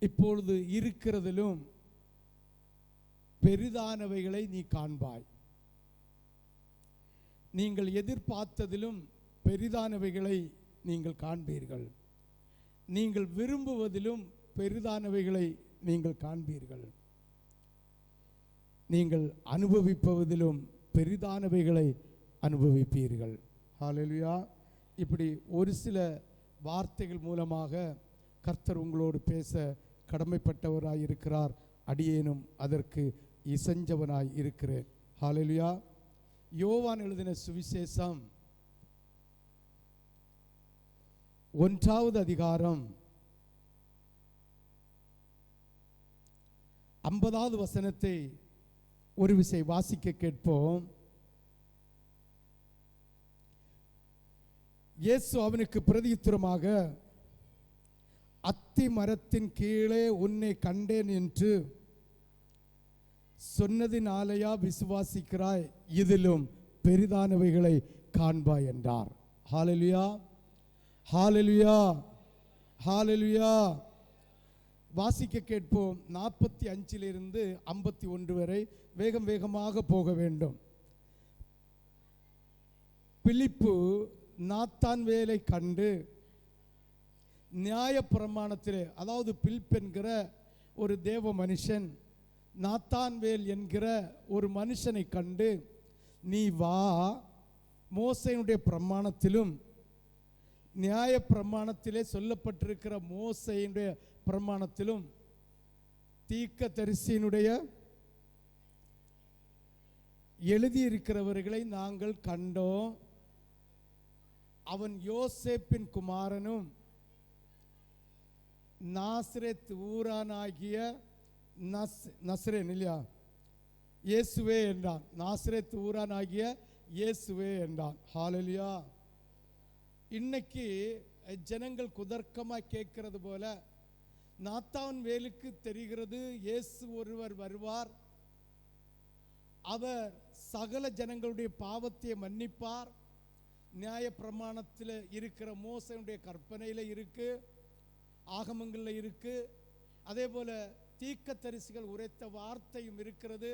இப்பொழுது இருக்கிறதிலும் பெரிதானவைகளை நீ காண்பாய். நீங்கள் எதிர்பார்த்ததிலும் பெரிதானவைகளை நீங்கள் காண்பீர்கள். நீங்கள் விரும்புவதிலும் பெரிதானவைகளை நீங்கள் காண்பீர்கள். நீங்கள் அனுபவிப்பதிலும் பெரிதானவைகளை அனுபவிப்பீர்கள். ஹல்லேலூயா. இப்படி ஒரு சில வார்த்தைகள் மூலமாக கர்த்தர் உங்களோடு பேச கடமைப்பட்டவராய் இருக்கிறார். அடியேனும் அதற்கு இசைஞ்சவனாய் இருக்கிறேன். ஹல்லேலூயா. யோவான் எழுதின சுவிசேஷம் 1வது அதிகாரம் 50வது வசனத்தை ஒரு விசை வாசிக்க கேட்போம். இயேசு அவனுக்கு பிரதியுத்தரமாக, அத்தி மரத்தின் கீழே உன்னை கண்டேன் என்று சொன்னதினாலேயா விசுவாசிக்கிறாய்? இதிலும் பெரிதானவைகளை காண்பாய் என்றார். ஹல்லேலூயா, ஹல்லேலூயா, ஹல்லேலூயா. வாசிக்க கேட்போம். 45 51 வரை வேகம் வேகமாக போக வேண்டும். பிலிப்பு நாத்தான்வேலை கண்டு நியாயப்பிரமாணத்திலே, அதாவது பிலிப் என்கிற ஒரு தேவ மனுஷன் நாத்தான்வேல் என்கிற ஒரு மனுஷனை கண்டு, நீ வா, மோசேயினுடைய பிரமாணத்திலும் நியாய பிரமாணத்திலே சொல்லப்பட்டிருக்கிற மோசேயினுடைய பிரமாணத்திலும் தீர்க்கதரிசியினுடைய எழுதியிருக்கிறவர்களை நாங்கள் கண்டோம். அவன் யோசேப்பின் குமாரனும் நாசரேத் ஊரானாகிய நசரேன் இல்லையா, இயேசுவே என்றான். நாசரேத் ஊரானாகிய இயேசுவே என்றான். ஹல்லேலூயா. இன்னைக்கு ஜனங்கள் குதர்க்கமாக கேட்கிறது போல, நாத்தான்வேலுக்கு தெரிகிறது இயேசு ஒருவர் வருவார், அவர் சகல ஜனங்களுடைய பாவத்தை மன்னிப்பார், நியாய பிரமாணத்தில் இருக்கிற மோசேயுடைய கற்பனையில் இருக்கு, ஆகமங்களில் இருக்கு, அதே போல தீர்க்கதரிசிகள் உரைத்த வார்த்தையும் இருக்கிறது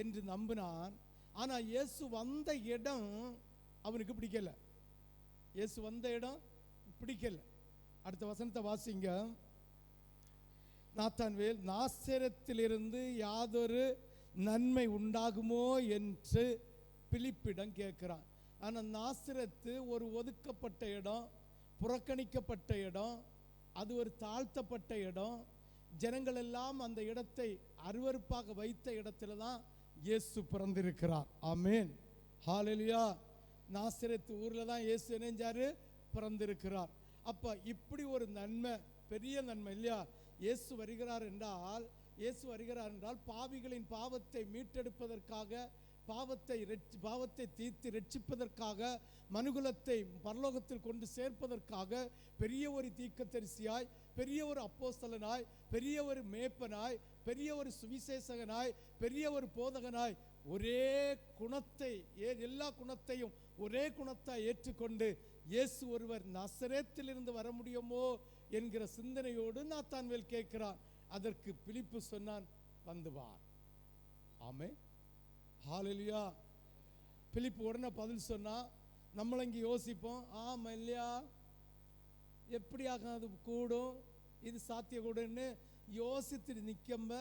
என்று நம்பினான். ஆனால் இயேசு வந்த இடம் அவனுக்கு பிடிக்கல. இயேசு வந்த இடம் பிடிக்கல. அடுத்த வசனத்தை வாசிங்க. நாத்தான்வேல், நாசரேத்திலிருந்து யாதொரு நன்மை உண்டாகுமோ என்று பிலிப்பிடம் கேட்கிறான். ஆனால் நாசரேத்து ஒரு ஒதுக்கப்பட்ட இடம், புறக்கணிக்கப்பட்ட இடம், அது ஒரு தாழ்த்தப்பட்ட இடம். ஜனங்கள் எல்லாம் அந்த இடத்தை அருவருப்பாக வைத்த இடத்துல தான் இயேசு பிறந்திருக்கிறார். ஆமென், ஹல்லேலூயா. நாசரேத்து ஊரில் தான் இயேசு இணைஞ்சாரு, பிறந்திருக்கிறார். அப்போ இப்படி ஒரு நன்மை, பெரிய நன்மை இல்லையா? இயேசு வருகிறார் என்றால் பாவிகளின் பாவத்தை மீட்டெடுப்பதற்காக, பாவத்தை தீர்த்து ரட்சிப்பதற்காக, மனுகுலத்தை பரலோகத்தில் கொண்டு சேர்ப்பதற்காக பெரிய ஒரு தீர்க்கதரிசியாய், பெரிய ஒரு அப்போஸ்தலனாய், பெரிய ஒரு மேய்ப்பனாய், பெரிய ஒரு சுவிசேஷகனாய், பெரிய ஒரு போதகனாய், ஒரே குணத்தை, எல்லா குணத்தையும் ஒரே குணத்தை ஏற்றுக்கொண்டு இயேசு ஒருவர் நசரேத்திலிருந்து வர முடியுமோ என்கிற சிந்தனையோடு நாத்தான்வேல் கேட்கிறான். அதற்கு பிலிப்பு சொன்னான், வந்து வா. ஆமென், ஹல்லேலூயா. பிலிப்பு உடனே பதில் சொன்னா. நம்மள இங்கே யோசிப்போம், ஆமா இல்லையா, எப்படியாக அது கூடும், இது சாத்திய கூடுன்னு யோசித்து நிற்கம்ப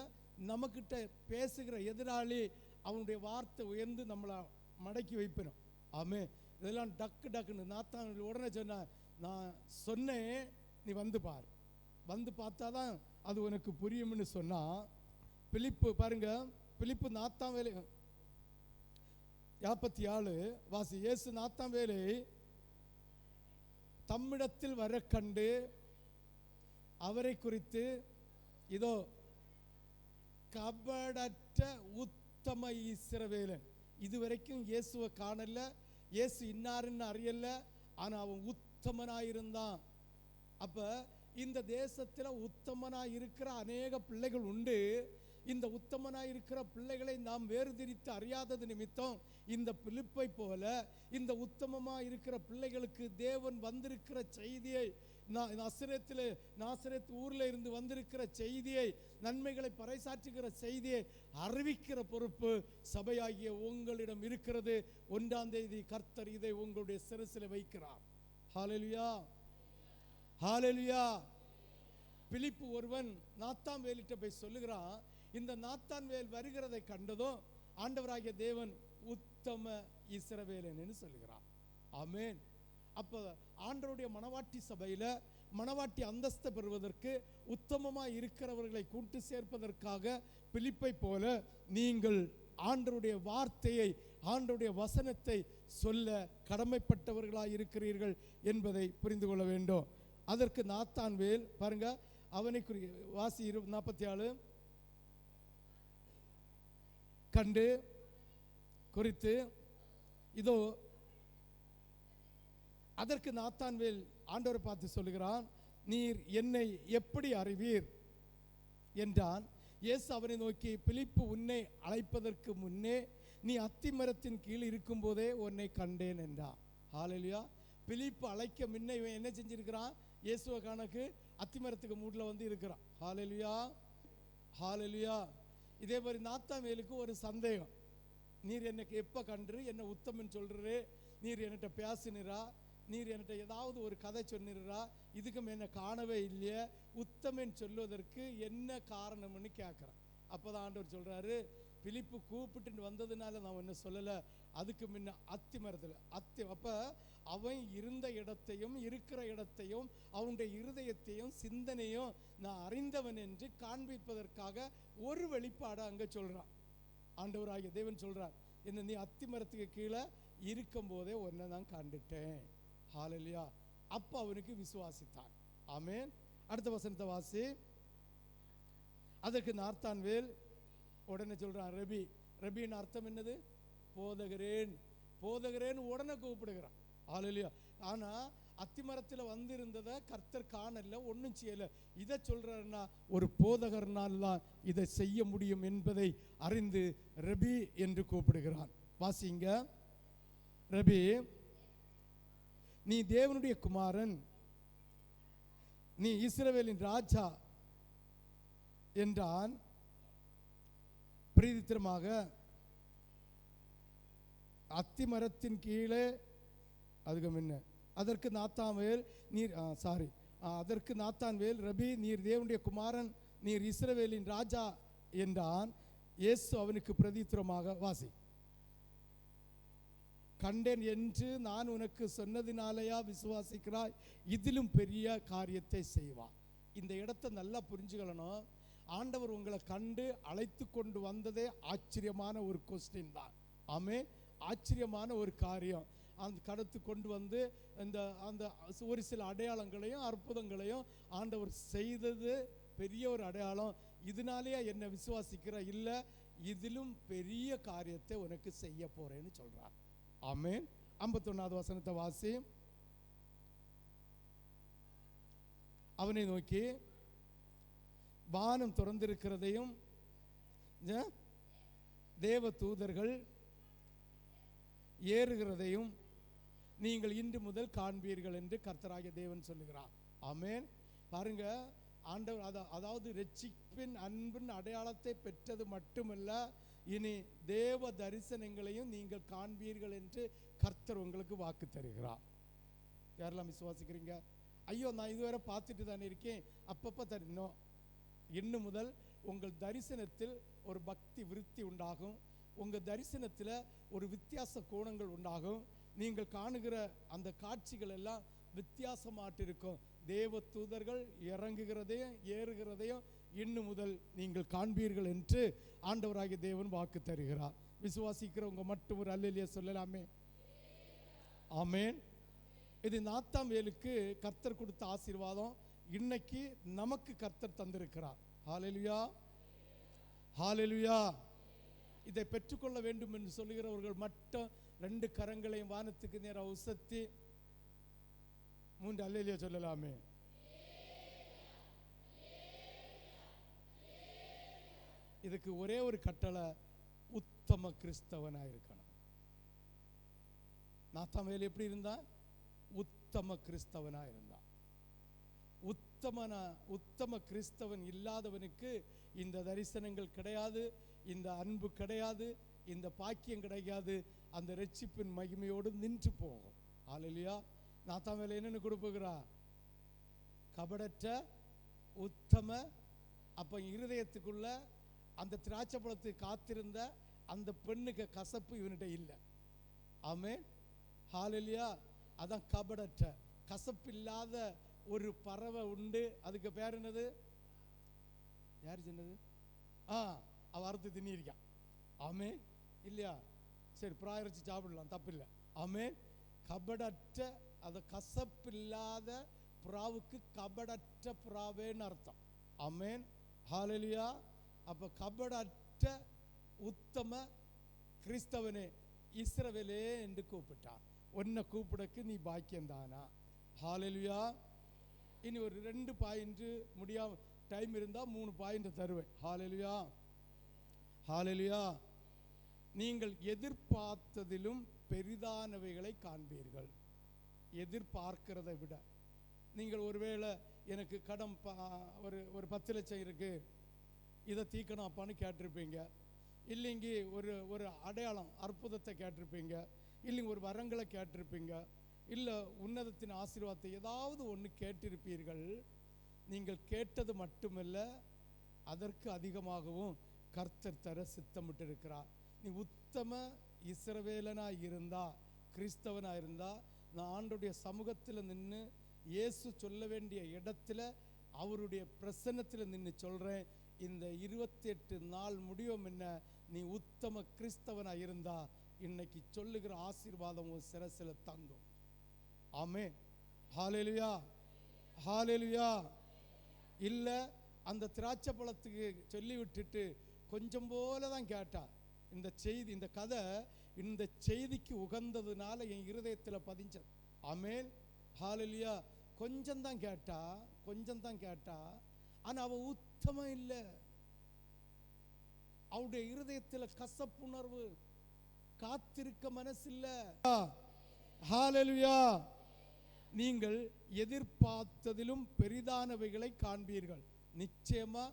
நம்மக்கிட்ட பேசுகிற எதிராளி அவனுடைய வார்த்தை உயர்ந்து நம்மளை மடக்கி வைப்பணும். ஆமே, இதெல்லாம் டக்குன்னு நாத்தான் உடனே சொன்ன, நான் சொன்னேன், நீ வந்து பார், வந்து பார்த்தாதான் அது உனக்கு புரியும்னு சொன்னா. பிலிப்பு பாருங்க, பிலிப்பு நாத்தான்வேலை 57 வாசி. இயேசு நாத்தான்வேலை தம்மிடத்தில் வர கண்டு அவரை குறித்து, இதோ கபடற்ற உத்தம இஸ்ரவேலன். இதுவரைக்கும் இயேசுவை காணல, இயேசு இன்னாருன்னு அறியல, ஆனா அவன் உத்தமனாயிருந்தான். அப்ப இந்த தேசத்தில் உத்தமனாய் இருக்கிற அநேக பிள்ளைகள் உண்டு. இந்த உத்தமனாய் இருக்கிற பிள்ளைகளை நாம் வேறுதிரித்து அறியாதது நிமித்தம் இந்த பிலிப்பை போல இந்த உத்தமமாய் இருக்கிற பிள்ளைகளுக்கு தேவன் வந்திருக்கிற செய்தியை நாசரேத் ஊர்ல இருந்து வந்திருக்கிற செய்தியை, நன்மைகளை பறைசாற்றுகிற செய்தியை அறிவிக்கிற பொறுப்பு சபையாகிய உங்களிடம் இருக்கிறது. 1ஆம் தேதி கர்த்தர் இதை உங்களுடைய சிரசில் வைக்கிறார். ஹல்லேலூயா, ஹல்லேலூயா. பிலிப்பு ஒருவன் நாத்தான்வேலிட்ட போய் சொல்லுகிறான், இந்த நாத்தான்வேல் வருகிறதை கண்டதும் ஆண்டவராகிய தேவன் உத்தம இஸ்ரவேலன்னு சொல்லுகிறார். ஆமென். அப்ப ஆண்டவருடைய மணவாட்டி சபையில மணவாட்டி அந்தஸ்தை பெறுவதற்கு உத்தமமாக இருக்கிறவர்களை கூட்டு சேர்ப்பதற்காக பிலிப்பை போல நீங்கள் ஆண்டவருடைய வார்த்தையை, ஆண்டவருடைய வசனத்தை சொல்ல கடமைப்பட்டவர்களாக இருக்கிறீர்கள் என்பதை புரிந்து கொள்ள வேண்டும். அதற்கு நாத்தான்வேல் பாருங்க, அவனை வாசி 47 கண்டு குறித்து இதோ. அதற்கு நாத்தான்வேல் ஆண்டவரை பார்த்து சொல்லுகிறான், நீர் என்னை எப்படி அறிவீர் என்றான். இயேசு அவனை நோக்கி, பிலிப்பு உன்னை அழைப்பதற்கு முன்னே நீ அத்திமரத்தின் கீழ் இருக்கும் போதே உன்னை கண்டேன் என்றான். ஹல்லேலூயா. பிலிப்பு அழைக்க முன்ன இவன் என்ன செஞ்சிருக்கிறான்? இயேசுவை கணக்கு அத்திமரத்துக்கு மூட்டில் வந்து இருக்கிறான். ஹல்லேலூயா, ஹல்லேலூயா. இதே மாதிரி நாத்தான்வேலுக்கு ஒரு சந்தேகம், நீர் எனக்கு எப்போ கண்டு என்ன உத்தமன் சொல்கிறே, நீர் என்கிட்ட பேசினரா, நீர் என்கிட்ட ஏதாவது ஒரு கதை சொன்னிரா, இதுக்கும் என்ன காணவே இல்லையே, உத்தமன் சொல்வதற்கு என்ன காரணம்னு கேட்குறான். அப்போ தான் ஆண்டவர் சொல்கிறாரு, பிலிப்பு கூப்பிட்டு வந்ததுனால நான் ஒன்றும் சொல்லலை, அதுக்கு முன்ன அத்தி அப்போ அவன் இருந்த இடத்தையும் இருக்கிற இடத்தையும் அவனுடைய இருதயத்தையும் சிந்தனையும் நான் அறிந்தவன் என்று காண்பிப்பதற்காக ஒரு வெளிப்பாடை அங்கே சொல்கிறான். ஆண்டவராகிய தேவன் சொல்கிறார், என்ன நீ அத்திமரத்துக்கு கீழே இருக்கும் போதே ஒன்றை நான் கண்டுட்டேன். ஹல்லேலூயா. அப்போ அவனுக்கு விசுவாசித்தான். ஆமென். அடுத்த வசனத்தை வாசி. அதற்கு நாத்தான்வேல் உடனே சொல்றான், ரபி. ரபின்னு அர்த்தம் என்னது? போதகரேன். போதகரேன் உடனே கூப்பிடுகிறான். ஹல்லேலூயா. ஆனா அத்திமரத்தில் வந்திருந்ததை கர்த்தர் காணல, ஒன்றும் செய்யல. இதை சொல்றாருன்னா ஒரு போதகர்னால் தான் இதை செய்ய முடியும் என்பதை அறிந்து ரபி என்று கூப்பிடுகிறான். வாசிங்க. ரபி, நீ தேவனுடைய குமாரன், நீ இஸ்ரவேலின் ராஜா என்றான். பிரீதித்திரமாக அத்திமரத்தின் கீழே அதுக்கு முன்ன அதற்கு நாத்தான்வேல் நீர் அதற்கு நாத்தான்வேல், ரபி, நீர் தேவனுடைய குமாரன், நீர் இஸ்ரவேலின் ராஜா என்றான். இயேசு அவனுக்கு பிரதித்திரமாக, வாசி, கண்டேன் என்று நான் உனக்கு சொன்னதினாலேயா விசுவாசிக்கிறாய்? இதிலும் பெரிய காரியத்தை செய்வான். இந்த இடத்தை நல்லா புரிஞ்சுக்கணும். ஆண்டவர் உங்களை கண்டு அழைத்து கொண்டு வந்ததே ஆச்சரியமான ஒரு கொஸ்டின் தான். ஆமென். ஆச்சரியமான ஒரு காரியம். அந்த கடத்து கொண்டு வந்து அந்த ஒரு சில அடையாளங்களையும் அற்புதங்களையும் ஆண்டவர் செய்தது பெரிய ஒரு அடையாளம். இதனாலேயே என்னை விசுவாசிக்கிற இல்லை, இதிலும் பெரிய காரியத்தை உனக்கு செய்ய போறேன்னு சொல்றார். ஆமென். 51வது வசனத்தை வாசி. அவனை நோக்கி, வானம் திறந்திருக்கிறதையும் தேவ தூதர்கள் ஏறுகிறதையும் நீங்கள் இன்று முதல் காண்பீர்கள் என்று கர்த்தராகிய தேவன் சொல்லுகிறார். ஆமென். பாருங்க, ஆண்டவர் அதாவது ரட்சிப்பின் அன்பின் அடையாளத்தை பெற்றது மட்டுமல்ல, இனி தேவ தரிசனங்களையும் நீங்கள் காண்பீர்கள் என்று கர்த்தர் உங்களுக்கு வாக்கு தருகிறார். யாரெல்லாம் விசுவாசிக்கிறீங்க? ஐயோ, நான் இதுவரை பார்த்துட்டு தானே இருக்கேன், அப்பப்போ தரணும். இன்னும் முதல் உங்கள் தரிசனத்தில் ஒரு பக்தி விருத்தி உண்டாகும். உங்கள் தரிசனத்தில் ஒரு வித்தியாச கோணங்கள் உண்டாகும். நீங்கள் காணுகிற அந்த காட்சிகள் எல்லாம் வித்தியாசமாட்டு இருக்கும். தேவ தூதர்கள் இறங்குகிறதையும் ஏறுகிறதையும் இன்னும் முதல் நீங்கள் காண்பீர்கள் என்று ஆண்டவராகிய தேவன் வாக்கு தருகிறார். விசுவாசிக்கிறவங்க மட்டும் ஒரு அல்லேலூயா சொல்லலாமே. ஆமென். இது நாத்தான்வேலுக்கு கர்த்தர் கொடுத்த ஆசீர்வாதம். இன்னைக்கு நமக்கு கர்த்தர் தந்திருக்கிறார். ஹல்லேலூயா, ஹல்லேலூயா. இதை பெற்றுக்கொள்ள வேண்டும் என்று சொல்லுகிறவர்கள் மட்டும் 2 கரங்களையும் வானத்துக்கு நேராக உசத்தி 3 அல்லேலூயா சொல்லலாமே. இதுக்கு ஒரே ஒரு கட்டளை, உத்தம கிறிஸ்தவனாக இருக்கணும். நாத்தான்வேல் எப்படி இருந்தா? உத்தம கிறிஸ்தவனாக இருந்தான். உத்தம கிறிஸ்தவன் இல்லாதவனுக்கு இந்த தரிசனங்கள் கிடையாது, இந்த அன்பு கிடையாது, இந்த பாக்கியம் கிடைக்காது. அந்த ரட்சிப்பின் மகிமையோடு நின்று போகும். ஹல்லேலூயா. நாத்தான் வேலை என்னன்னு கொடுப்புகிறா? கபடற்ற உத்தம. அப்ப இருதயத்துக்குள்ள அந்த திராட்சை பழத்துக்கு காத்திருந்த அந்த பெண்ணுக்கு கசப்பு இவன்கிட்ட இல்லை. ஆமென். ஹல்லேலூயா. அதான் கபடற்ற, கசப்பில்லாத ஒரு பறவை உண்டு. அதுக்கு பேர் என்னது? யார் சொன்னது? அவ அறுத்து தின்னிருக்கான். ஆமென். இல்லையா? சரி, பிராயரிச்சு சாப்பிடலாம், தப்பு இல்லை. ஆமென். கபடற்ற, அது கசப்பில்லாத புறாவுக்கு கபடற்ற புறாவேன்னு அர்த்தம். ஆமென். ஹல்லேலூயா. அப்ப கபடற்ற உத்தம கிறிஸ்தவனே, இஸ்ரவேலே என்று கூப்பிட்டார். உன்னை கூப்பிடக்கு நீ பாக்கியந்தானா? ஹல்லேலூயா. இனி ஒரு 2 பாயிண்ட் முடியாம டைம் இருந்தா 3 பாயிண்ட் தருவேன். ஹல்லேலூயா. ஹல்லேலூயா. நீங்கள் எதிர்பார்த்ததிலும் பெரிதானவைகளை காண்பீர்கள். எதிர்பார்க்கிறதை விட. நீங்கள் ஒருவேளை எனக்கு கடன் ஒரு 10 லட்சம் இருக்கு, இதை தீக்கணும் அப்பான்னு கேட்டிருப்பீங்க. இல்லைங்க ஒரு அடையாளம் அற்புதத்தை கேட்டிருப்பீங்க, இல்லைங்க ஒரு வரங்களை கேட்டிருப்பீங்க, இல்லை உன்னதத்தின் ஆசீர்வாதத்தை ஏதாவது ஒன்று கேட்டிருப்பீர்கள். நீங்கள் கேட்டது மட்டுமல்ல, அதற்கு அதிகமாகவும் கர்த்தர் தர சித்தமிட்டு இருக்கிறார். நீ உத்தம இஸ்ரவேலனாக இருந்தா, கிறிஸ்தவனாக இருந்தா, நான் ஆண்டவருடைய சமூகத்தில் நின்று இயேசு சொல்ல வேண்டிய இடத்துல அவருடைய பிரசன்னத்தில் நின்று சொல்கிறேன், இந்த 28 நாள் முடிவும் என்ன, நீ உத்தம கிறிஸ்தவனாக இருந்தா இன்னைக்கு சொல்லுகிற ஆசீர்வாதம் ஒரு சிரசில் தங்கும். ஆமென். ஹல்லேலூயா. ஹல்லேலூயா. இல்லை அந்த திராட்சை பழத்துக்கு சொல்லி விட்டுட்டு கொஞ்சம் போல தான் கேட்டா. இந்த செய்தி, இந்த கதை இந்த செய்திக்கு உகந்ததுனால என் இருதயத்தில் பதிஞ்சது. ஆமென். ஹல்லேலூயா. கொஞ்சம் தான் கேட்டா, ஆனால் அவ உத்தமம் இல்லை. அவருடைய இருதயத்தில் கசப்புணர்வு, காத்திருக்க மனசில்லை. ஹல்லேலூயா. நீங்கள் எதிர்பார்த்ததிலும் பெரிதானவைகளை காண்பீர்கள். நிச்சயமா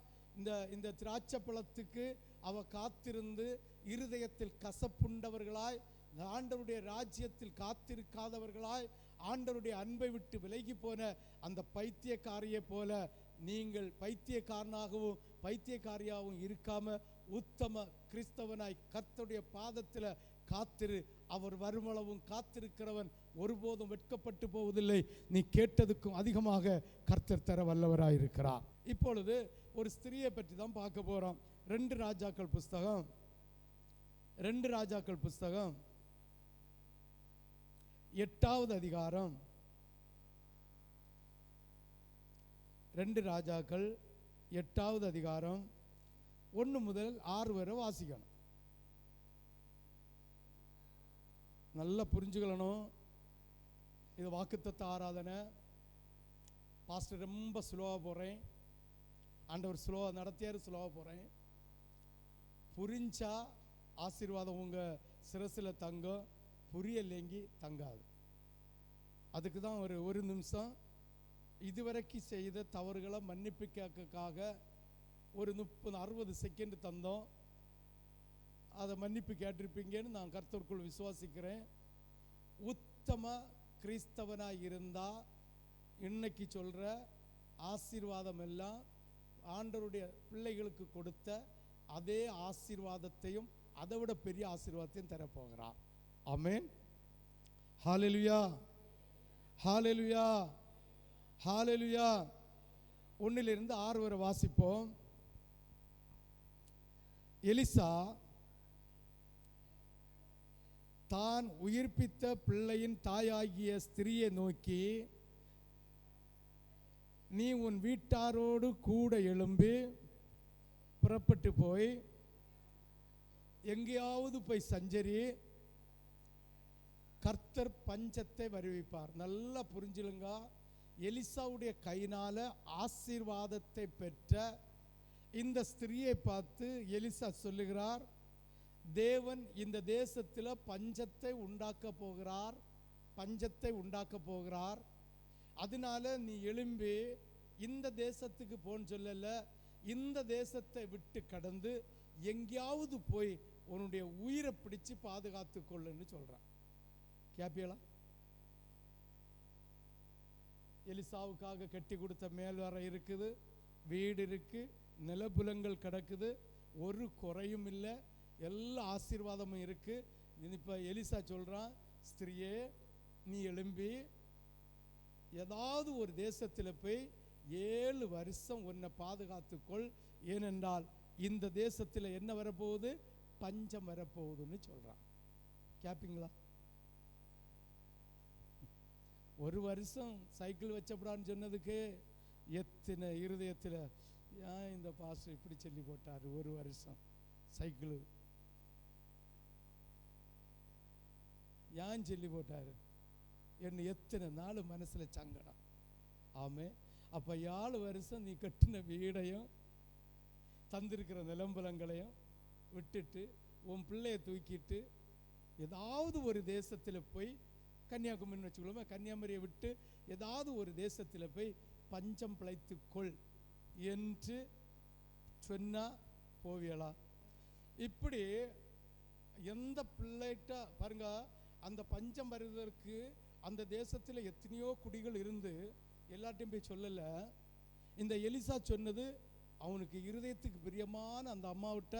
இந்த திராட்சை பழத்துக்கு அவ காத்திருந்து இருதயத்தில் கசப்புண்டவர்களாய், ஆண்டவருடைய ராஜ்யத்தில் காத்திருக்காதவர்களாய், ஆண்டவருடைய அன்பை விட்டு விலகி போன அந்த பைத்தியக்காரியை போல நீங்கள் பைத்தியக்காரனாகவும் பைத்தியக்காரியாகவும் இருக்காம உத்தம கிறிஸ்தவனாய் கர்த்தருடைய பாதத்தில் காத்திரு. அவர் வருமளவும் காத்திருக்கிறவன் ஒருபோதும் வெட்கப்பட்டு போவதில்லை. நீ கேட்டதுக்கும் அதிகமாக கர்த்தர் தர வல்லவராயிருக்கிறார். இப்பொழுது ஒரு ஸ்திரியை பற்றி தான் பார்க்க போறோம். 2 ராஜாக்கள் புஸ்தகம் 8வது அதிகாரம். 2 ராஜாக்கள் 8வது அதிகாரம் 1 முதல் 6 வரை வாசிக்கணும். நல்லா புரிஞ்சுக்கணும். இது வாக்குத்தத்த ஆராதனை. பாஸ்டர் ரொம்ப ஸ்லோவாக போகிறேன், ஆண்டவர் ஸ்லோவாக நடத்தியார், ஸ்லோவாக போகிறேன். புரிஞ்சா ஆசீர்வாதம் உங்கள் சிரசில் தங்கும், புரியலைங்கி தங்காது. அதுக்கு தான் ஒரு நிமிஷம் இதுவரைக்கும் செய்த தவறுகளை மன்னிப்பு கேட்கக்காக ஒரு 30-60 செகண்ட் தந்தோம். அதை மன்னிப்பு கேட்டிருப்பீங்கன்னு நான் கர்த்தருக்குள் விசுவாசிக்கிறேன். உத்தம கிறிஸ்தவனாக இருந்தால் இன்னைக்கு சொல்கிற ஆசீர்வாதம் எல்லாம் ஆண்டவருடைய பிள்ளைகளுக்கு கொடுத்த அதே ஆசீர்வாதத்தையும் அதை விட பெரிய ஆசீர்வாதத்தையும் தரப்போகிறார். ஆமென். ஹல்லேலூயா. ஹல்லேலூயா. ஹல்லேலூயா. 1 - 6 வரை வாசிப்போம். எலிசா தான் உயிர்ப்பித்த பிள்ளையின் தாயாகிய ஸ்திரியை நோக்கி, நீ உன் வீட்டாரோடு கூட எழும்பி புறப்பட்டு போய் எங்கேயாவது போய் சஞ்சரி, கர்த்தர் பஞ்சத்தை வருவிப்பார். நல்லா புரிஞ்சுலுங்க. எலிசாவுடைய கையினால ஆசீர்வாதத்தை பெற்ற இந்த ஸ்திரியை பார்த்து எலிசா சொல்லுகிறார், தேவன் இந்த தேசத்தில் பஞ்சத்தை உண்டாக்க போகிறார், பஞ்சத்தை உண்டாக்க போகிறார். அதனால நீ எழும்பி இந்த தேசத்துக்கு போன்னு சொல்லல, இந்த தேசத்தை விட்டு கடந்து எங்கேயாவது போய் உன்னுடைய உயிரை பிடிச்சு பாதுகாத்து கொள்ளுன்னு சொல்றான். கேப்பியலா? எலிசாவுக்காக கட்டி கொடுத்த மேல்வரை இருக்குது, வீடு இருக்கு, நிலபுலங்கள் கிடக்குது, ஒரு குறையும் இல்லை, எல்லா ஆசீர்வாதமும் இருக்கு. இப்போ எலிசா சொல்றான், ஸ்திரியே நீ எழும்பி ஏதாவது ஒரு தேசத்தில் போய் 7 வருஷம் உன்னை பாதுகாத்துக்கொள், ஏனென்றால் இந்த தேசத்தில் என்ன வரப்போகுது, பஞ்சம் வரப்போகுதுன்னு சொல்றான். கேப்பீங்களா? ஒரு வருஷம் சைக்கிள் வச்சப்படான்னு சொன்னதுக்கு எத்தனை இருதயத்தில் ஏன் இந்த பாஸ்டர் இப்படி சொல்லி போட்டார், ஒரு வருஷம் சைக்கிள் ஏன் சொல்லி போட்டாரு என்ன எத்தனை நாள் மனசில் சங்கடம். ஆமே. அப்போ 7 வருஷம் நீ கட்டின வீடையும் தந்திருக்கிற நிலம்பலங்களையும் விட்டுட்டு உன் பிள்ளையை தூக்கிட்டு ஏதாவது ஒரு தேசத்தில் போய், கன்னியாகுமரின்னு வச்சுக்கலாமே, கன்னியாகுமரியை விட்டு ஏதாவது ஒரு தேசத்தில் போய் பஞ்சம் பிழைத்துக்கொள் என்று சொன்னா போவியலா? இப்படி எந்த பிள்ளைகிட்ட பாருங்க, அந்த பஞ்சம் வருவதற்கு அந்த தேசத்தில் எத்தனையோ குடிகள் இருந்து எல்லாத்தையும் போய் சொல்லல. இந்த எலிசா சொன்னது அவனுக்கு இருதயத்துக்கு பிரியமான அந்த அம்மாவிட்ட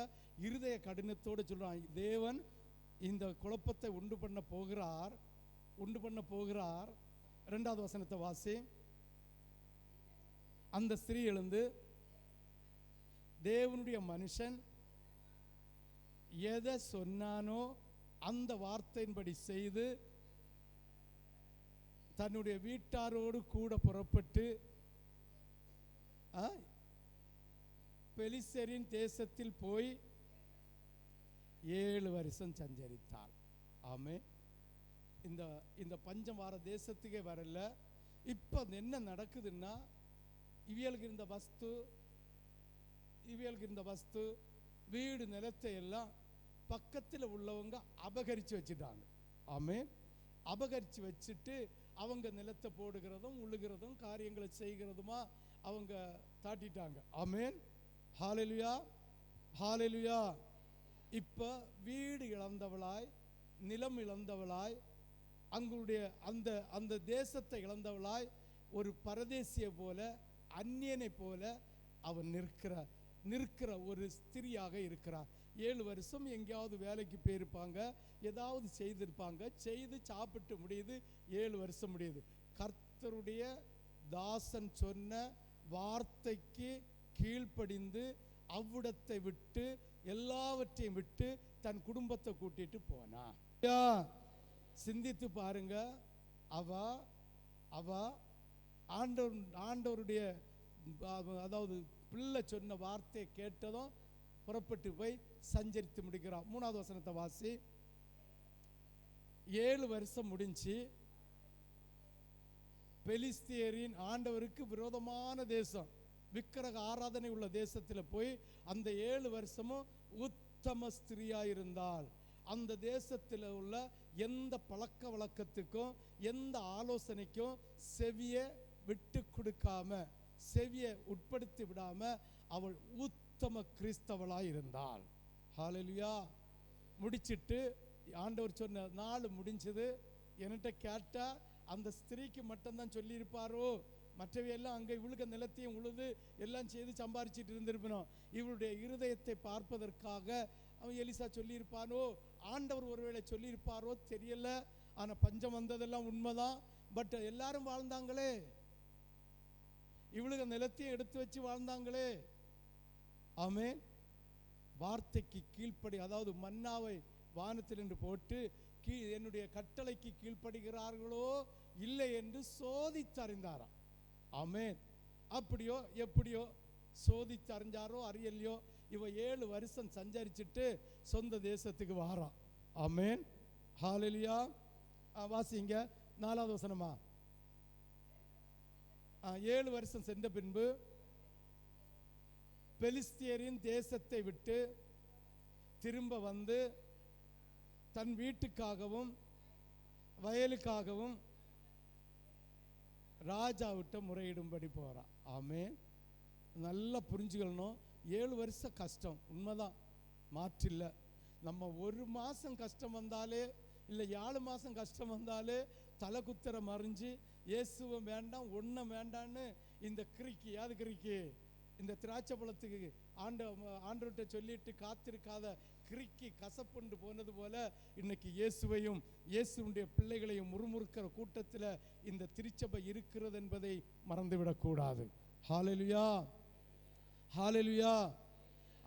இருதய கடினத்தோடு சொல்றான், தேவன் இந்த குழப்பத்தை உண்டு பண்ண போகிறார். 2வது வசனத்தை வாசி. அந்த ஸ்திரீ எழுந்து தேவனுடைய மனுஷன் எதை சொன்னானோ அந்த வார்த்தையின்படி செய்து தன்னுடைய வீட்டாரோடு கூட புறப்பட்டு பெலிஸ்தரின் தேசத்தில் போய் 7 வருஷம் சஞ்சரித்தாள். ஆமே. இந்த பஞ்சம் வார தேசத்துக்கே வரல. இப்போ என்ன நடக்குதுன்னா, இவியலுக்கு இருந்த வஸ்து வீடு நிலத்தை எல்லாம் பக்கத்தில் உள்ளவங்க அபகரித்து வச்சுட்டாங்க. ஆமே. அபகரித்து வச்சுட்டு அவங்க நிலத்தை போடுகிறதும் உழுகிறதும் காரியங்களை செய்கிறதுமா அவங்க தாட்டிட்டாங்க. ஆமேன். ஹல்லேலூயா, ஹல்லேலூயா. இப்போ வீடு இழந்தவளாய், நிலம் இழந்தவளாய், அங்களுடைய அந்த தேசத்தை இழந்தவளாய், ஒரு பரதேசியை போல, அந்நியனை போல அவன் நிற்கிற ஒரு ஸ்திரியாக இருக்கிறார். 7 வருஷம் எங்கேயாவது வேலைக்கு போயிருப்பாங்க, ஏதாவது செய்திருப்பாங்க, செய்து சாப்பிட்டு முடியுது, 7 வருஷம் முடியுது. கர்த்தருடைய தாசன் சொன்ன வார்த்தைக்கு கீழ்ப்படிந்து அவ்விடத்தை விட்டு எல்லாவற்றையும் விட்டு தன் குடும்பத்தை கூட்டிட்டு போனா. சிந்தித்து பாருங்க. அவ ஆண்டவருடைய அதாவது பிள்ளை சொன்ன வார்த்தையை கேட்டதும் புறப்பட்டு போய் சஞ்சரித்து முடிக்கிறான். 3வது வசனத்தை வாசி. 7 வருஷம் முடிஞ்சு பெலிஸ்தியரின் ஆண்டவருக்கு விரோதமான தேசம், விக்கிரக ஆராதனை உள்ள தேசத்தில் போய் அந்த 7 வருஷமும் உத்தம ஸ்திரியா இருந்தால், அந்த தேசத்தில் உள்ள எந்த பழக்க வழக்கத்துக்கும் எந்த ஆலோசனைக்கும் செவியை விட்டு கொடுக்காம, செவியை உட்படுத்தி விடாம அவள் உத்தம கிறிஸ்தவளாய் இருந்தாள். ஹல்லேலூயா. முடிச்சிட்டு ஆண்டவர் சொன்ன நாள் முடிஞ்சது. என்கிட்ட கேட்டா அந்த ஸ்திரீக்கு மட்டும்தான் சொல்லியிருப்பாரோ, மற்றவையெல்லாம் அங்கே இவளுக்கு நிலத்தையும் உழுது எல்லாம் செய்து சம்பாரிச்சிட்டு இருந்திருப்பணும். இவளுடைய இருதயத்தை பார்ப்பதற்காக அவன் எலிசா சொல்லியிருப்பானோ, ஆண்டவர் ஒருவேளை சொல்லியிருப்பாரோ தெரியல. ஆனால் பஞ்சம் வந்ததெல்லாம் உண்மைதான். பட் எல்லாரும் வாழ்ந்தாங்களே, இவளுக்கு நிலத்தையும் எடுத்து வச்சு வாழ்ந்தாங்களே. ஆமென். வார்த்தைக்கு கீழ்ப்படி, அதாவது மன்னாவை வானத்தில் என்று போட்டு என்னுடைய கட்டளைக்கு கீழ்ப்படுகிறார்களோ இல்லை என்று சோதித்து அறிந்தாராம். ஆமென். அப்படியோ எப்படியோ சோதித்து அறிஞ்சாரோ அறியலையோ, இவ 7 வருஷம் சஞ்சரிச்சுட்டு சொந்த தேசத்துக்கு வாரான். ஆமென். ஹல்லேலூயா. வாசிங்க 4வது வசனமா. 7 வருஷம் சென்ற பின்பு பெலிஸ்தியரின் தேசத்தை விட்டு திரும்ப வந்து தன் வீட்டுக்காகவும் வயலுக்காகவும் ராஜாவிட்ட முறையிடும்படி போகிறான். ஆமென். நல்லா புரிஞ்சுக்கணும். 7 வருஷம் கஷ்டம் உண்மைதான், மாற்றில்ல. நம்ம 1 மாதம் கஷ்டம் வந்தாலே, இல்லை 7 மாதம் கஷ்டம் வந்தாலே தலை குத்திர மறிஞ்சு இயேசுவும் வேண்டாம் ஒன்றும் வேண்டான்னு இந்த கிரிக்கி, யாரு கிரிக்கி, இந்த திராட்சை பழத்துக்கு ஆண்டவர்கிட்ட சொல்லிட்டு காத்திருக்காத கிரிக்கி கசப்புண்டு போனது போல இன்னைக்கு இயேசுவையும் இயேசுடைய பிள்ளைகளையும் முறுமுறுக்கிற கூட்டத்தில் இந்த திருச்சபை இருக்கிறது என்பதை மறந்துவிடக்கூடாது. ஹல்லேலூயா, ஹல்லேலூயா.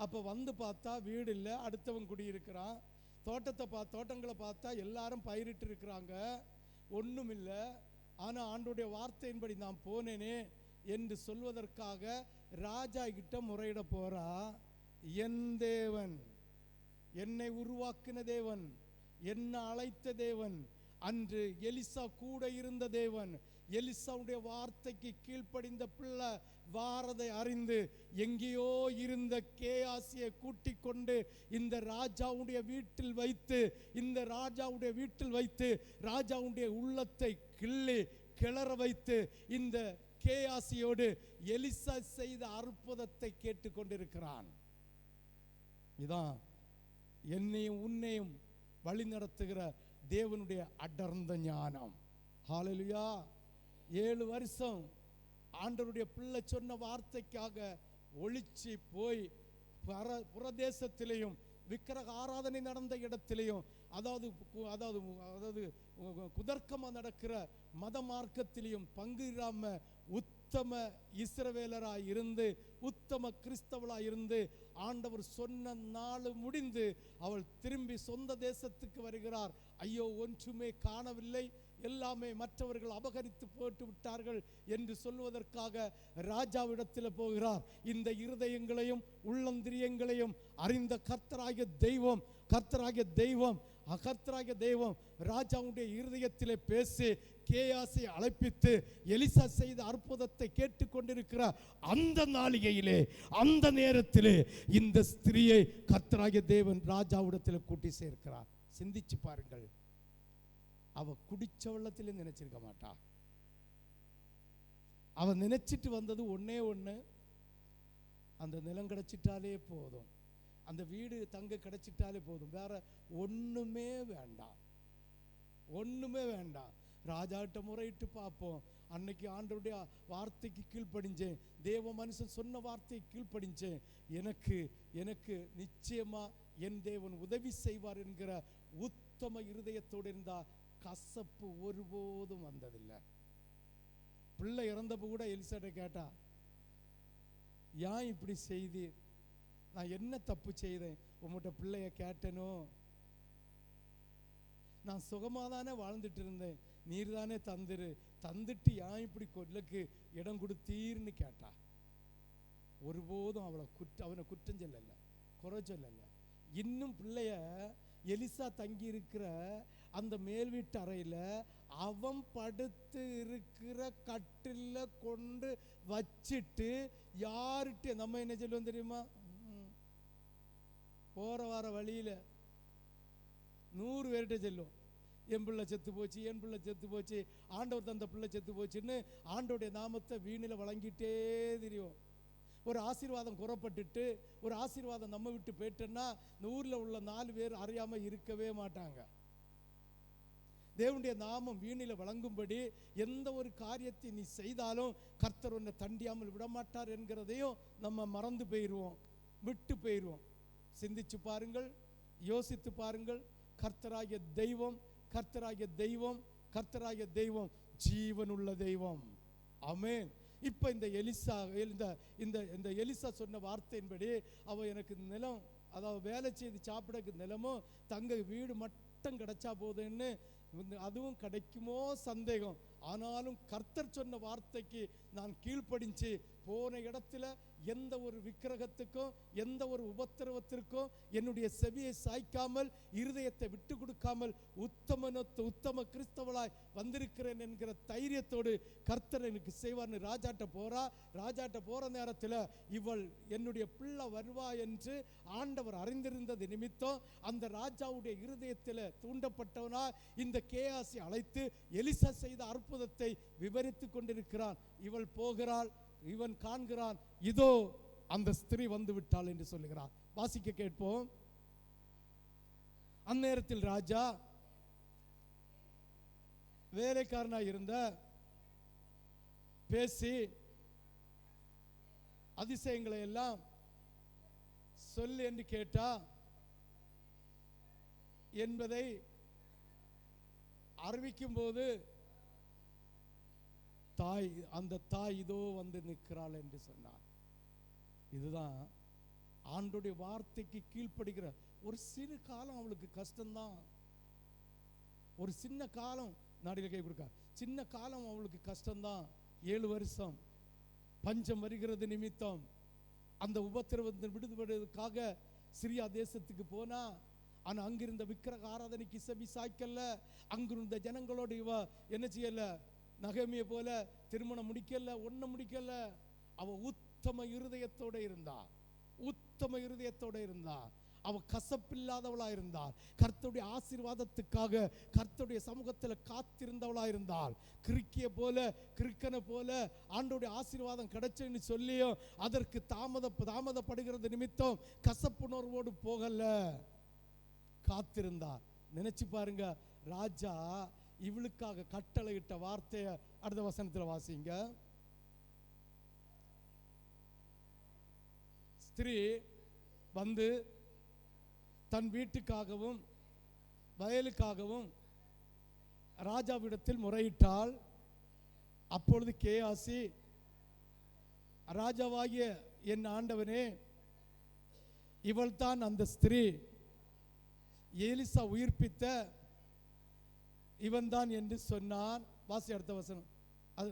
அப்போ வந்து பார்த்தா வீடு இல்லை, அடுத்தவன் குடியிருக்கிறான். தோட்டங்களை பார்த்தா எல்லாரும் பயிரிட்டு இருக்கிறாங்க, ஒன்றும் இல்லை. ஆனால் ஆண்டோடைய வார்த்தையின்படி நான் போனேனே என்று சொல்வதற்காக ராஜா கிட்ட முறையிட போறா. என் தேவன், என்னை உருவாக்கின தேவன், என்னை அழைத்த தேவன், அன்று எலிசா கூட இருந்த தேவன், எலிசாவுடைய வார்த்தைக்கு கீழ்ப்படிந்த பிள்ளை வாரதை அறிந்து எங்கேயோ இருந்த கேயாசியை கூட்டிக் கொண்டு இந்த ராஜாவுடைய வீட்டில் வைத்து ராஜாவுடைய உள்ளத்தை கிளற வைத்து இந்த கேயாசியோடு எலிசா செய்த அற்புதத்தை கேட்டுக்கொண்டிருக்கிறான். இதான் என்னையும் உன்னையும் வழி நடத்துகிற தேவனுடைய அடர்ந்த ஞானம். ஹல்லேலூயா. 7 வருஷம் ஆண்டவருடைய பிள்ளை சொன்ன வார்த்தைக்காக ஒளிச்சு போய் புறதேசத்திலையும் விக்கிரக ஆராதனை நடந்த இடத்திலையும், அதாவது குதர்க்கமாக நடக்கிற மத மார்க்கத்திலையும் பங்கு இல்லாம உத்தம இஸ்ரவேலராய் இருந்து, உத்தம கிறிஸ்தவளாய் இருந்து, ஆண்டவர் சொன்ன நாள் முடிந்து அவள் திரும்பி சொந்த தேசத்துக்கு வருகிறார். ஐயோ, ஒன்றுமே காணவில்லை, எல்லாமே மற்றவர்கள் அபகரித்து போட்டு விட்டார்கள் என்று சொல்வதற்காக ராஜாவிடத்தில் போகிறார். இந்த இருதயங்களையும் உள்ளந்திரியங்களையும் அறிந்த கர்த்தராகிய தெய்வம் ராஜாவுடைய இருதயத்திலே பேசி கேயாசை அழைப்பித்து எலிசா செய்த அற்புதத்தை கேட்டுக்கொண்டிருக்கிற அந்த நாளிகையிலே, அந்த நேரத்திலே இந்த ஸ்திரியை கர்த்தராகிய தேவன் ராஜாவிடத்தில் கூட்டி சேர்க்கிறார். சிந்திச்சு பாருங்கள். அவ குடிச்ச வெள்ளத்திலே நினைச்சிருக்க மாட்டா. அவ நினைச்சிட்டு வந்தது ஒன்னே ஒன்று, அந்த நிலம் கிடைச்சிட்டாலே போதும், அந்த வீடு தங்க கிடைச்சிட்டாலே போதும், வேற ஒண்ணுமே வேண்டாம். ராஜாட்ட முறையிட்டு பார்ப்போம். அன்னைக்கு ஆண்டவருடைய வார்த்தைக்கு கீழ்ப்படிஞ்சேன், தேவ மனுஷன் சொன்ன வார்த்தைக்கு கீழ்ப்படிஞ்சேன், எனக்கு நிச்சயமா என் தேவன் உதவி செய்வார் என்கிற உத்தம இருதயத்தோடு இருந்தா கசப்பு ஒருபோதும் வந்ததில்லை. பிள்ளை இறந்தப்ப கூட எலிசாட்ட கேட்டா, ஏன் இப்படி செய்தி, நான் என்ன தப்பு செய்தேன், உங்கள்கிட்ட பிள்ளைய கேட்டனோ, நான் சுகமாதானே வாழ்ந்துட்டு இருந்தேன், நீர் தானே தந்துட்டு ஏன் இப்படி கொல்லுக்கு இடம் கொடுத்தீர்னு கேட்டா. ஒருபோதும் அவனை குற்றம் சொல்லல, குறை சொல்லல. இன்னும் பிள்ளைய எலிசா தங்கி இருக்கிற அந்த மேல் வீட்டு அறையில அவன் படுத்து இருக்கிற கட்டில கொண்டு வச்சிட்டு யாருகிட்ட நம்ம என்ன சொல்லுவோம் தெரியுமா, போற வார வழியில 100 பேர்கிட்ட சொல்லும், என் பிள்ளை செத்து போச்சு, ஆண்டவர் தந்த பிள்ளை செத்து போச்சுன்னு ஆண்டவருடைய நாமத்தை வீணில வழங்கிட்டே தெரியும். ஒரு ஆசீர்வாதம் குறப்பட்டுட்டு ஒரு ஆசீர்வாதம் நம்ம விட்டு போயிட்டோன்னா ஊரில் உள்ள 4 பேர் அறியாமல் இருக்கவே மாட்டாங்க. தேவனுடைய நாமம் வீணில வழங்கும்படி எந்த ஒரு காரியத்தை நீ செய்தாலும் கர்த்தர் உன்னை தண்டியாமல் விடமாட்டார் என்கிறதையும் நம்ம மறந்து போயிடுவோம், விட்டு போயிடுவோம். சிந்திச்சு பாருங்கள், யோசித்து பாருங்கள். கர்த்தராகிய தெய்வம் ஜீவனுள்ள தெய்வம். ஆமென். இப்போ இந்த எலிசா சொன்ன வார்த்தையின்படி அவ எனக்கு நிலம், அதாவது வேலை செய்து சாப்பிடக்கு நிலமும் தங்க வீடு மட்டும் கிடைச்சா போதுன்னு, அதுவும் கிடைக்குமோ சந்தேகம். ஆனாலும் கர்த்தர் சொன்ன வார்த்தைக்கு நான் கீழ்ப்படிஞ்சு போன இடத்துல எந்த ஒரு விக்கிரகத்துக்கும் எந்த ஒரு உபத்திரவத்திற்கும் என்னுடைய செவியை சாய்க்காமல் இருதயத்தை விட்டு கொடுக்காமல் உத்தம கிறிஸ்தவளாய் வந்திருக்கிறேன் என்கிற தைரியத்தோடு கர்த்தர் எனக்கு செய்வார்னு ராஜாட்ட போற நேரத்தில் இவள் என்னுடைய பிள்ளை வருவா என்று ஆண்டவர் அறிந்திருந்தது நிமித்தம் அந்த ராஜாவுடைய இருதயத்தில் தூண்டப்பட்டவனா இந்த கேயாசி அழைத்து எலிசா செய்த அற்புதத்தை விவரித்து கொண்டிருக்கிறான். இவள் போகிறாள், இவன் காண்கிறான், இதோ அந்த ஸ்திரீ வந்து விட்டாள் என்று சொல்லுகிறார். வாசிக்க கேட்போம். அந்நேரத்தில் ராஜா வேலைக்காரனாய் இருந்த பேசி அதிசயங்களை எல்லாம் சொல்லு என்று கேட்டா என்பதை அறிவிக்கும் போது அந்த தாய் இதோ வந்து நிற்கிறாள் என்று சொன்னார். இதுதான் ஆண்டோடைய வார்த்தைக்கு கீழ்ப்படுகிற ஒரு சிறு காலம் அவளுக்கு கஷ்டம்தான். ஒரு சின்ன காலம் நாடியில் கை கொடுக்க சின்ன காலம் அவளுக்கு கஷ்டம்தான். 7 வருஷம் பஞ்சம் வருகிறது நிமித்தம் அந்த உபத்திரவத்தை விடுபடுவதற்காக சிரியா தேசத்துக்கு போனா. ஆனா அங்கிருந்த விக்கிரக ஆராதனைக்கு செவி சாய்க்கல. அங்கிருந்த ஜனங்களோடு இவ என்ன செய்யல, நகமிய போல திருமணம் முடிக்கல, ஒன்னும் முடிக்கல. அவ உத்தம இருதயத்தோட இருந்தா. அவ கசப்பில்லாதவளா இருந்தாள். கர்த்தருடைய ஆசீர்வாதத்துக்காக கர்த்தருடைய சமூகத்தில் காத்திருந்தவளா இருந்தாள். கிறுக்கனை போல ஆண்டோடைய ஆசீர்வாதம் கிடைச்சுன்னு சொல்லியும் அதற்கு தாமதப்படுகிறது நிமித்தம் கசப்புணர்வோடு போகல, காத்திருந்தார். நினைச்சு பாருங்க, ராஜா இவளுக்காக கட்டளையிட்ட வார்த்தையை அடுத்த வசனத்தில் வாசிங்க. ஸ்திரீ வந்து தன் வீட்டுக்காகவும் வயலுக்காகவும் ராஜாவிடத்தில் முறையிட்டாள். அப்பொழுது கேயாசி, ராஜாவாகிய என் ஆண்டவனே, இவள்தான் அந்த ஸ்திரீ, எலிசா உயிர்ப்பித்த இவன் தான் என்று சொன்னான். வாசி அடுத்த வசனம். அது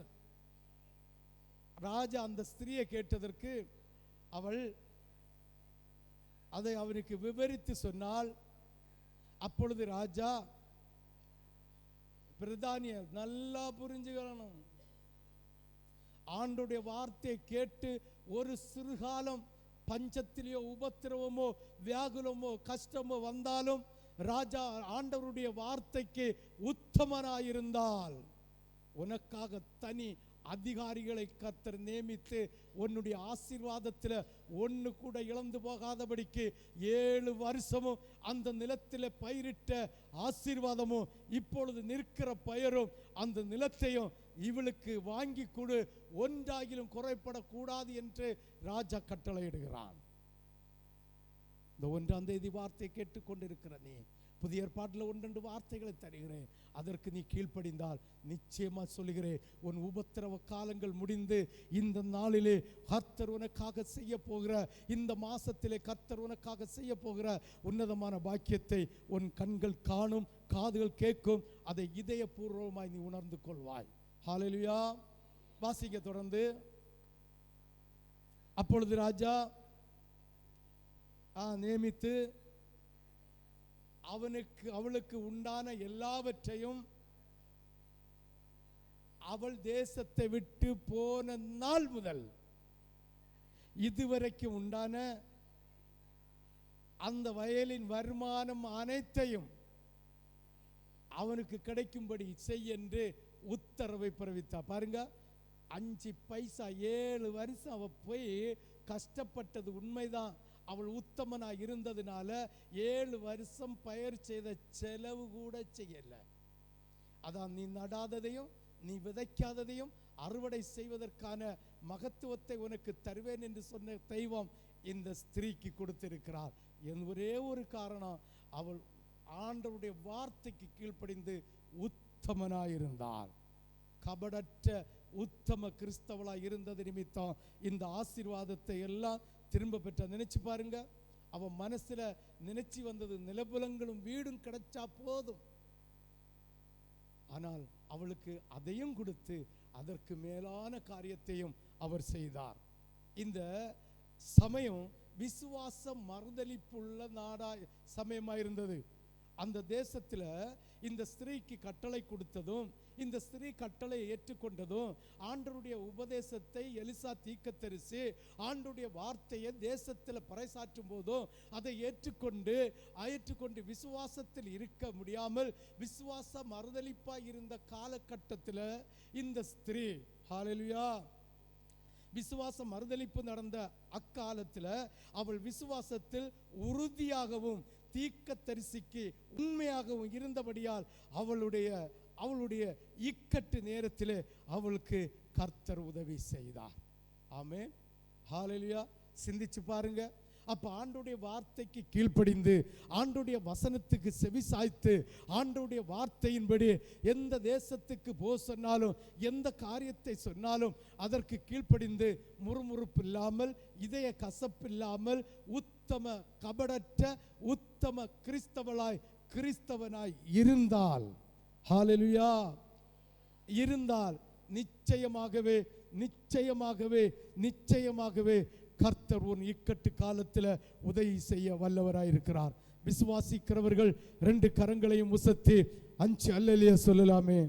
ராஜா அந்த ஸ்திரியை கேட்டதற்கு அவள் அதை அவனுக்கு விவரித்து சொன்னால். அப்பொழுது ராஜா பிரதானிய நல்லா புரிஞ்சுக்கணும், ஆண்டுடைய வார்த்தையை கேட்டு ஒரு சிறுகாலம் பஞ்சத்திலேயோ உபத்திரவமோ வியாகுலமோ கஷ்டமோ வந்தாலும் ராஜா ஆண்டவருடைய வார்த்தைக்கு உத்தமனாயிருந்தால் உனக்காக தனி அதிகாரிகளை கர்த்தர் நியமித்து உன்னுடைய ஆசீர்வாதத்தில் ஒன்று கூட இழந்து போகாதபடிக்கு 7 வருஷமும் அந்த நிலத்தில் பயிரிட்ட ஆசீர்வாதமும் இப்பொழுது நிற்கிற பயிரும் அந்த நிலத்தையும் இவளுக்கு வாங்கி கொடு, ஒன்றாகிலும் குறைபடக்கூடாது என்று ராஜா கட்டளையிடுகிறான். இந்த 1ஆம் தேதி வார்த்தை கேட்டுக்கொண்டிருக்கிற நீ, புதிய ஏற்பாட்டில் 1-2 வார்த்தைகளை தருகிறேன், அதற்கு நீ கீழ்ப்படிந்தால் நிச்சயமா சொல்லுகிறேன், உன் உபத்திரவ காலங்கள் முடிந்து இந்த நாளிலே கர்த்தர் உனக்காக செய்ய போகிற, இந்த மாசத்திலே கர்த்தர் உனக்காக செய்ய போகிற உன்னதமான பாக்கியத்தை உன் கண்கள் காணும், காதுகள் கேட்கும், அதை இதயபூர்வமாய் நீ உணர்ந்து கொள்வாய். ஹல்லேலூயா. வாசிக்க தொடர்ந்து. அப்பொழுது ராஜா நியமித்து அவளுக்கு உண்டான எல்லாவற்றையும் அவள் தேசத்தை விட்டு போன நாள் முதல் இதுவரைக்கும் உண்டான அந்த வயலின் வருமானம் அனைத்தையும் அவனுக்கு கிடைக்கும்படி செய் என்று உத்தரவை பிறப்பித்தார். பாருங்க, 5 பைசா 7 வருஷம் அவ போய் கஷ்டப்பட்டது உண்மைதான். அவள் உத்தமனா இருந்ததுனால 7 வருஷம் பயிர் செய்த செலவு கூட செய்யல. அதான் நீ நடாததையும் நீ விதைக்காததையும் அறுவடை செய்வதற்கான மகத்துவத்தை உனக்கு தருவேன் என்று சொன்ன தெய்வம் இந்த ஸ்திரீக்கு கொடுத்திருக்கிறார். என் ஒரே ஒரு காரணம், அவள் ஆண்டவருடைய வார்த்தைக்கு கீழ்ப்படிந்து உத்தமனாயிருந்தாள். கபடற்ற உத்தம கிறிஸ்தவளாய் இருந்தது நிமித்தம் இந்த ஆசீர்வாதத்தை எல்லாம் திரும்ப பெற்ற. நினைச்சு பாருங்க, அவன் மனசுல நினைச்சு வந்தது நிலபுலங்களும் வீடும் கிடைச்சா போதும். ஆனால் அவளுக்கு அதையும் கொடுத்து அதற்கு மேலான காரியத்தையும் அவர் செய்தார். இந்த சமயம் விசுவாசம் மறுதலிப்புள்ள நாடா சமயமாயிருந்தது. அந்த தேசத்தில் இந்த ஸ்திரீக்கு கட்டளை கொடுத்ததும், இந்த ஸ்திரீ கட்டளை ஏற்றுக்கொண்டதும், ஆண்டவருடைய உபதேசத்தை எலிசா தீர்க்கதரிசி ஆண்டவருடைய வார்த்தையை தேசத்தில் பறைசாற்றும் போதும் அதை ஏற்றுக்கொண்டு விசுவாசத்தில் இருக்க முடியாமல் விசுவாச மறுதலிப்பாய் இருந்த காலகட்டத்தில் இந்த ஸ்திரீ, ஹல்லேலூயா, விசுவாச மறுதலிப்பு நடந்த அக்காலத்தில் அவள் விசுவாசத்தில் உறுதியாகவும் தீர்க்கதரிசிக்கு உண்மையாகவும் இருந்தபடியால் அவளுடைய இக்கட்டு நேரத்தில் அவளுக்கு கர்த்தர் உதவி செய்தார். ஆமென், ஹல்லேலூயா. சிந்திச்சு பாருங்க. அப்ப ஆண்டவருடைய வார்த்தைக்கு கீழ்ப்படிந்து, ஆண்டவருடைய வசனத்துக்கு செவி சாய்த்து, ஆண்டவருடைய வார்த்தையின்படி எந்த தேசத்துக்கு போக சொன்னாலும், எந்த காரியத்தை சொன்னாலும் அதற்கு கீழ்ப்படிந்து, முறுமுறுப்பு இல்லாமல், இதய கசப்பில்லாமல், உத்தம கபடற்ற உத்தம கிறிஸ்தவனாய் இருந்தால், ஹல்லேலூயா, இருந்தால் நிச்சயமாகவே நிச்சயமாகவே நிச்சயமாகவே கர்த்தர் உன் இக்கட்டு காலத்தில் உதவி செய்ய வல்லவராயிருக்கிறார். விசுவாசிக்கிறவர்கள் 2 கரங்களையும் உசத்தி 5 அல்லேலூயா சொல்லலாமே.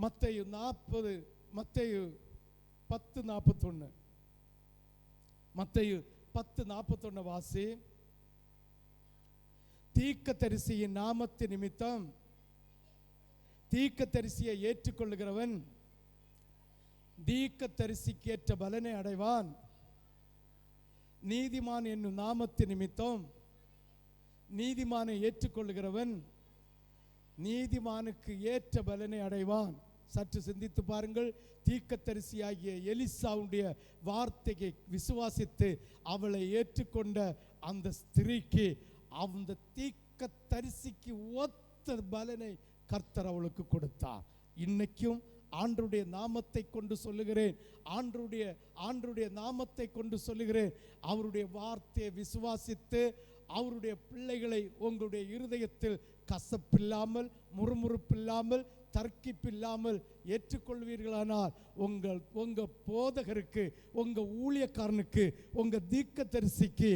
மத்தேயு 10:41 மத்தேயு 10:41 வாசி. தீர்க்கதரிசியின் நாமத்து நிமித்தம் தீர்க்கதரிசியை ஏற்றுக்கொள்ளுகிறவன் தீர்க்கதரிசிக்கு ஏற்ற பலனை அடைவான். நீதிமான் என்னும் நாமத்து நிமித்தம் நீதிமானை ஏற்றுக்கொள்ளுகிறவன் நீதிமானுக்கு ஏற்ற பலனை அடைவான். சற்று சிந்தித்து பாருங்கள். தீர்க்கதரிசியாகிய எலிசாவுடைய வார்த்தையை விசுவாசித்து அவளை ஏற்றுக்கொண்ட அந்த ஸ்திரீக்கு அந்த தீர்க்கதரிசிக்கு ஒத்த பலனை கர்த்தர் அவளுக்கு கொடுத்தார். இன்னைக்கும் ஆண்டவருடைய நாமத்தை கொண்டு சொல்லுகிறேன், ஆண்டவருடைய நாமத்தை கொண்டு சொல்லுகிறேன். அவருடைய வார்த்தையை விசுவாசித்து அவருடைய பிள்ளைகளை உங்களுடைய இருதயத்தில் கசப்பில்லாமல், முறுமுறுப்பில்லாமல், தர்க்கிப்பில்லாமல் ஏற்றுக்கொள்வீர்களானால் உங்க போதகருக்கு, உங்க ஊழியக்காரனுக்கு, உங்க தீர்க்கதரிசிக்கு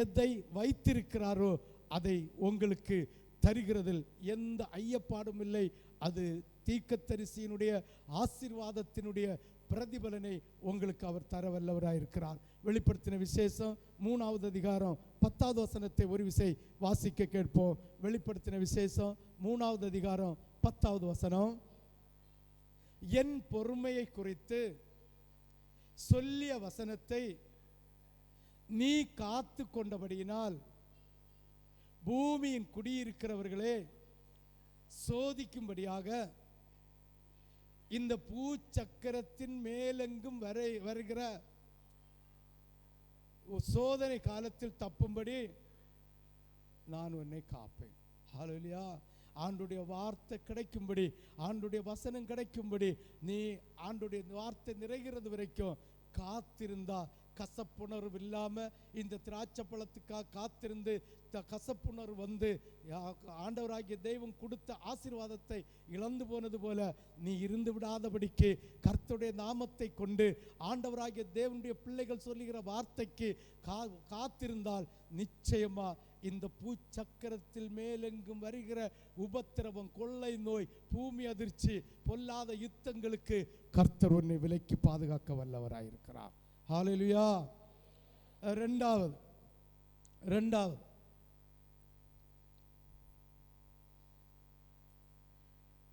எதை வைத்திருக்கிறாரோ அதை உங்களுக்கு தருகிறதில் எந்த ஐயப்பாடும் இல்லை. அது தீர்க்கதரிசியினுடைய ஆசீர்வாதத்தினுடைய பிரதிபலனை உங்களுக்கு அவர் தர வல்லவராயிருக்கிறார். வெளிப்படுத்தின விசேஷம் 3வது அதிகாரம் 10வது வசனத்தை ஒரு விசை வாசிக்க கேட்போம். வெளிப்படுத்தின விசேஷம் 3வது அதிகாரம் 10வது வசனம். என் பொறுமையை குறித்து சொல்லிய வசனத்தை நீ காத்து கொண்டபடியினால் பூமியின் குடியிருக்கிறவர்களே சோதிக்கும்படியாக இந்த பூச்சக்கரத்தின் மேலெங்கும் வருகிற சோதனை காலத்தில் தப்பும்படி நான் உன்னை காப்பேன். ஹல்லேலூயா. ஆண்டுடைய வார்த்தை கிடைக்கும்படி, ஆண்டுடைய வசனம் கிடைக்கும்படி நீ ஆண்டுடைய வார்த்தை நிறைகிறது வரைக்கும் காத்திருந்தா, கசப்புணர்வு இல்லாம இந்த திராட்சை பழத்துக்காக காத்திருந்து கசப்புணர்வு வந்து ஆண்டவராகிய தெய்வம் கொடுத்த ஆசீர்வாதத்தை இழந்து போனது போல நீ இருந்து விடாதபடிக்கு கர்த்தருடைய நாமத்தை கொண்டு ஆண்டவராகிய தேவனுடைய பிள்ளைகள் சொல்லுகிற வார்த்தைக்கு காத்திருந்தால் நிச்சயமா இந்த பூச்சக்கரத்தில் மேலெங்கும் வருகிற உபத்திரவம், கொள்ளை நோய், பூமி அதிர்ச்சி, பொல்லாத யுத்தங்களுக்கு கர்த்தர் உன்னை விலக்கி பாதுகாக்க வல்லவராயிருக்கிறார். ஹல்லேலூயா. இரண்டாவது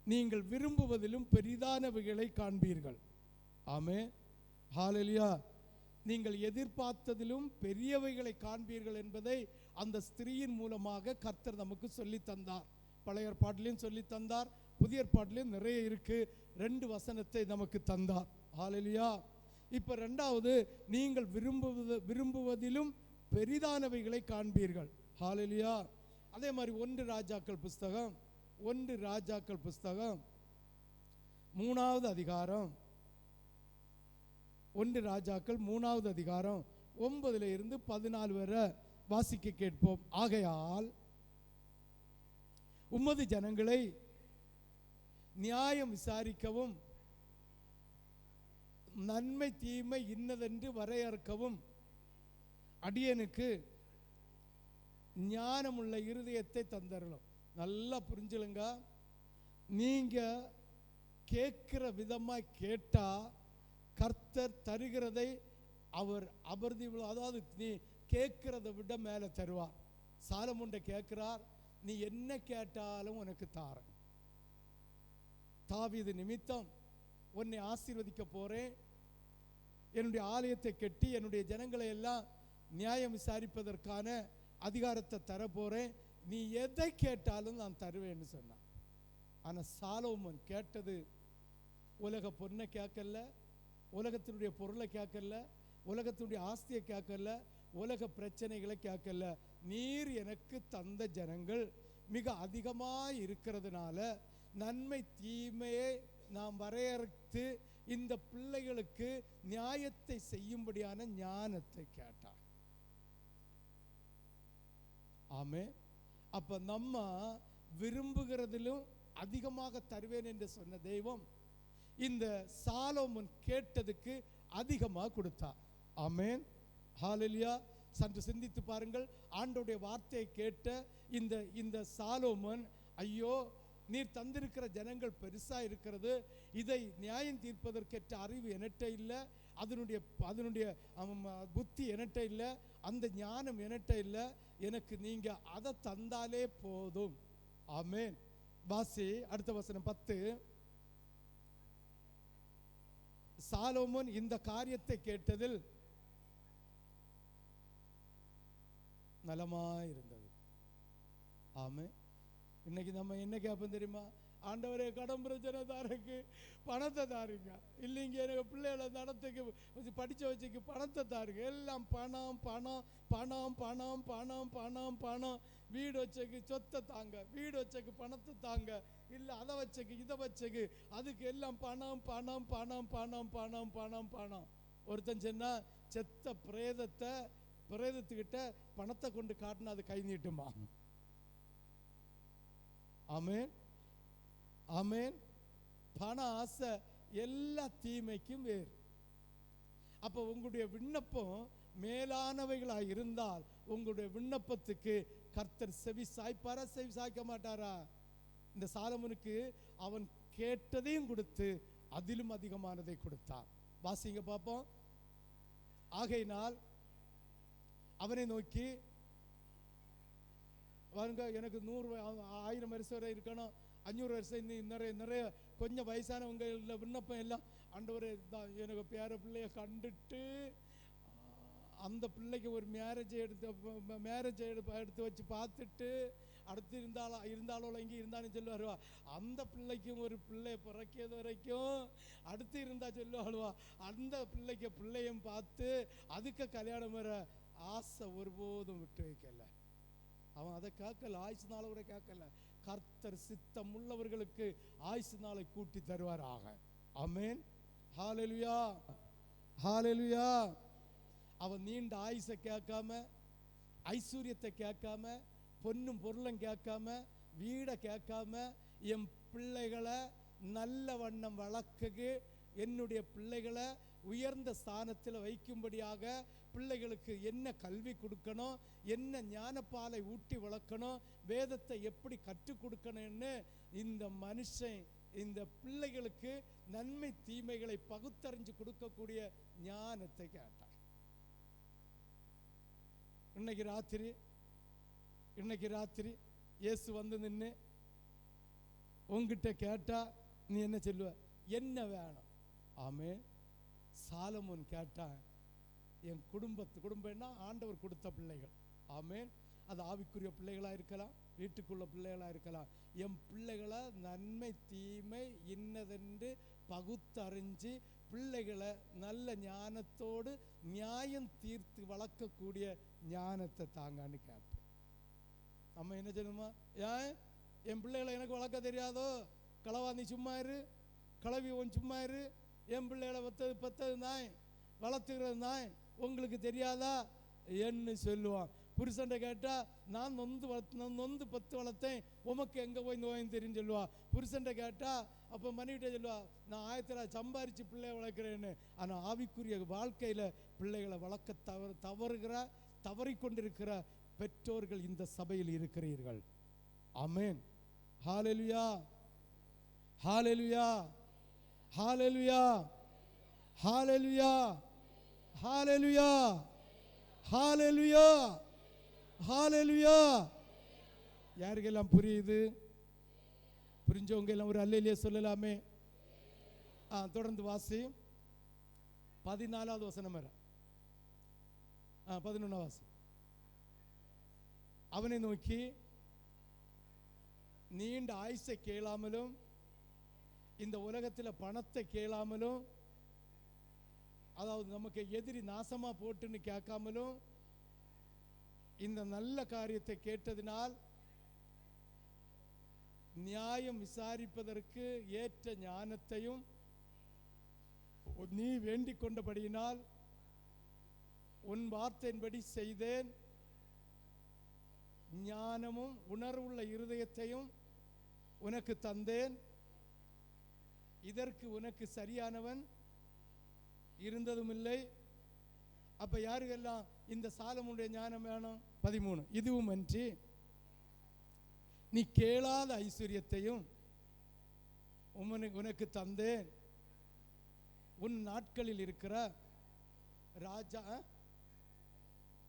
நீங்கள் விரும்புவதிலும் பெரிதானவைகளை காண்பீர்கள். ஆமென், ஹல்லேலூயா. நீங்கள் எதிர்பார்த்ததிலும் பெரியவைகளை காண்பீர்கள் என்பதை அந்த ஸ்திரீயின் மூலமாக கர்த்தர் நமக்கு சொல்லி தந்தார். பழைய ஏற்பாட்டிலையும் சொல்லி தந்தார், புதிய ஏற்பாட்டிலையும் நிறைய இருக்கு. 2 வசனத்தை நமக்கு தந்தார். ஹல்லேலூயா. இப்ப 2வது, நீங்கள் விரும்புவதிலும் பெரிதானவைகளை காண்பீர்கள். ஹல்லேலூயா. அதே மாதிரி 1 ராஜாக்கள் புஸ்தகம் 3வது அதிகாரம் 1 ராஜாக்கள் 3வது அதிகாரம் 9 இருந்து 14 வரை வாசிக்க கேட்போம். ஆகையால் உமது ஜனங்களை நியாயம் விசாரிக்கவும் நன்மை தீமை இன்னதென்று வரையறுக்கவும் அடியனுக்கு ஞானமுள்ள இருதயத்தை தந்தரணும். நல்லா புரிஞ்சுலுங்க. நீங்க கேட்கிற விதமாய் கேட்டா கர்த்தர் தருகிறதை அவர் அபர்தி, அதாவது நீ கேட்கிறத விட மேலே தருவார். சாலமோன்ட கேட்கிறார், நீ என்ன கேட்டாலும் உனக்கு தாரேன். தாவீது நிமித்தம் உன்னை ஆசீர்வதிக்க போறேன், என்னுடைய ஆலயத்தை கட்டி என்னுடைய ஜனங்களை எல்லாம் நியாயம் விசாரிப்பதற்கான அதிகாரத்தை தர போறேன், நீ எதை கேட்டாலும் நான் தருவேன்னு சொன்னான். ஆனால் சாலோமோன் கேட்டது உலக பொண்ணை கேட்கல, உலகத்தினுடைய பொருளை கேட்கல, உலகத்தினுடைய ஆஸ்தியை கேட்கல, உலக பிரச்சனைகளை கேட்கல. நீர் எனக்கு தந்த ஜனங்கள் மிக அதிகமாக இருக்கிறதுனால நன்மை தீமையை நாம் வரையறுத்து இந்த பிள்ளைகளுக்கு நியாயத்தை செய்யும்படியான ஞானத்தை கேட்டார். ஆமே. அப்ப நம்ம விரும்புகிறதிலும் அதிகமாக தருவேன் என்று சொன்ன தெய்வம் இந்த சாலோமோன் கேட்டதுக்கு அதிகமாக கொடுத்தார். ஆமேன், ஹல்லேலூயா. சற்று சிந்தித்து பாருங்கள். ஆண்டவருடைய வார்த்தையை கேட்ட இந்த சாலோமோன், ஐயோ நீர் தந்திருக்கிற ஜனங்கள் பெருசா இருக்கிறது, இதை நியாயம் தீர்ப்பதற்கேற்ற அறிவு என்கிட்ட இல்லை, அதனுடைய புத்தி என்கிட்ட இல்லை, அந்த ஞானம் என்கிட்ட இல்லை, எனக்கு நீங்க அதை தந்தாலே போதும். ஆமேன். வாசி அடுத்த வசனம் 10. சாலோமோன் இந்த காரியத்தை கேட்டதில் நலமாயிருந்தது. ஆமென். இன்னைக்கு நம்ம என்ன கேட்போம் தெரியுமா? ஆண்டவரே கடன் பிரச்சனை தாருக்கு பணத்தை தாருங்க, இல்லைங்க எனக்கு பிள்ளைகளை நடத்துக்கு படிச்ச வச்சுக்கு பணத்தை தாருங்க. எல்லாம் பணம் பணம் பணம் பணம் பணம் பணம் பணம். வீடு வச்சக்கு சொத்தை தாங்க, வீடு வச்சக்கு பணத்தை தாங்க, இல்லை அதை வச்சக்கு இதை வச்சக்கு, அதுக்கு எல்லாம் பணம் பணம் பணம் பணம் பணம் பணம் பணம். ஒருத்தன் சொன்னா செத்த பிரேதத்துக்கிட்ட பணத்தை கொண்டு காட்டினா அது கை நீட்டுமா? ஆமென், ஆமென். பண ஆசை எல்லா தீமைக்கும் வேறு. அப்போ உங்களுடைய விண்ணப்பம் மேலானவைகளாக இருந்தால் உங்களுடைய விண்ணப்பத்துக்கு கர்த்தர் செவி சாய்ப்பாரா, செவி சாய்க்க மாட்டாரா? இந்த சாலமோனுக்கு அவன் கேட்டதையும் கொடுத்து அதிலும் அதிகமானதை கொடுத்தார். வாசிங்க பார்ப்போம். ஆகையினால் அவனை நோக்கி, பாருங்க, எனக்கு 100 1000 வருஷம் வரை இருக்கணும், 500 வருஷம் இன்னும் நிறைய கொஞ்சம் வயசானவங்க விண்ணப்பம் எல்லாம், ஆண்டவரே எனக்கு பேர பிள்ளைய கண்டுட்டு அந்த பிள்ளைக்கு ஒரு மேரேஜ் எடுத்து வச்சு பார்த்துட்டு அடுத்து இருந்தாலும் இங்கே இருந்தாலும் சொல்லுவாருவா, அந்த பிள்ளைக்கும் ஒரு பிள்ளை பிறக்கிறது வரைக்கும் அடுத்து இருந்தா சொல்லுவாளுவா, அந்த பிள்ளையும் பார்த்து அதுக்கு கல்யாணம் வர ஆசை ஒருபோதும் விட்டு வைக்கல. அவன் அதை கேட்கல, ஆயுசு நாளை கூட கேட்கல. கர்த்தர் சித்தம் உள்ளவர்களுக்கு ஆயுசு நாளை கூட்டி தருவாராக. ஆமென், ஹல்லேலூயா, ஹல்லேலூயா. அவன் நீண்ட ஆயுசை கேட்காம, ஐஸ்வர்யத்தை கேட்காம, பொன்னும் பொருளும் கேட்காம, வீடை கேட்காம, என் பிள்ளைகளை நல்ல வண்ணம் வளர்க்க, என்னுடைய பிள்ளைகளை உயர்ந்த ஸ்தானத்தில் வைக்கும்படியாக பிள்ளைகளுக்கு என்ன கல்வி கொடுக்கணும், என்ன ஞானப்பாலை ஊட்டி வளர்க்கணும், வேதத்தை எப்படி கற்றுக் கொடுக்கணும்னு இந்த மனுஷன் இந்த பிள்ளைகளுக்கு நன்மை தீமைகளை பகுத்தறிஞ்சு கொடுக்கக்கூடிய ஞானத்தை கேட்டான். இன்னைக்கு ராத்திரி இயேசு வந்து நின்று உங்ககிட்ட கேட்டா நீ என்ன சொல்லுவ? என்ன வேணும்? ஆமென். சாலமோன் கேட்டான், என் குடும்பம்னா ஆண்டவர் கொடுத்த பிள்ளைகள். ஆமென். அது ஆவிக்குரிய பிள்ளைகளாக இருக்கலாம், வீட்டுக்குள்ள பிள்ளைகளாக இருக்கலாம். என் பிள்ளைகளை நன்மை தீமை இன்னதென்று பகுத்தறிஞ்சு பிள்ளைகளை நல்ல ஞானத்தோடு நியாயம் தீர்த்து வளர்க்கக்கூடிய ஞானத்தை தாங்கன்னு கேட்பேன். நம்ம என்ன சொல்லணுமா? ஏன் என் பிள்ளைகளை எனக்கு வளர்க்க தெரியாதோ? களவா நீ சும்மா இரு, களவி ஒன் சும்மா இரு, என் பிள்ளைகளை பத்தது நாய், வளர்த்துக்கிறது நாய், உங்களுக்கு தெரியாதா என்று சொல்லுவான். புருஷன் கேட்டா நான் நொந்து பத்து வளர்த்தேன், உமக்கு எங்க போய் நோயும் தெரியும் சொல்லுவா. புருஷன் கேட்டா அப்ப மனைவிட்ட சொல்லுவா, நான் ஆயத்துல சம்பாரிச்சு பிள்ளைய வளர்க்கிறேன்னு. ஆனா ஆவிக்குரிய வாழ்க்கையில பிள்ளைகளை வளர்க்க தவறிக்கொண்டிருக்கிற பெற்றோர்கள் இந்த சபையில் இருக்கிறீர்கள். ஆமென். ஹல்லேலூயா, ஹல்லேலூயா, ஹல்லேலூயா, ஹல்லேலூயா, ஹல்லேலூயா, ஹல்லேலூயா, ஹல்லேலூயா. யாருக்கெல்லாம் புரியுது? புரிஞ்சவங்க எல்லாம் ஒரு அல்லேலூயா சொல்லலாமே. தொடர்ந்து வாசி. 14வது வசனம் வரை. 11 வாசி. அவனை நோக்கி, நீண்ட ஆயுசை கேளாமலும் இந்த உலகத்தில் பணத்தை கேளாமலும், அதாவது நமக்கு எதிரி நாசமா போட்டுன்னு கேட்காமலும் இந்த நல்ல காரியத்தை கேட்டதினால் நியாயம் விசாரிப்பதற்கு ஏற்ற ஞானத்தையும் நீ வேண்டிக் கொண்டபடியினால் உன் வார்த்தையின்படி செய்தேன். ஞானமும் உணர்வுள்ள இருதயத்தையும் உனக்கு தந்தேன். இதற்கு உனக்கு சரியானவன் இருந்ததும் இல்லை. அப்ப யாருக்கெல்லாம் இந்த சாலமோனுடைய ஞானம் வேணும்? 13. இதுவும் அன்றி நீ கேளாத ஐஸ்வர்யத்தையும் உனக்கு தந்தேன். உன் நாட்களில் இருக்கிற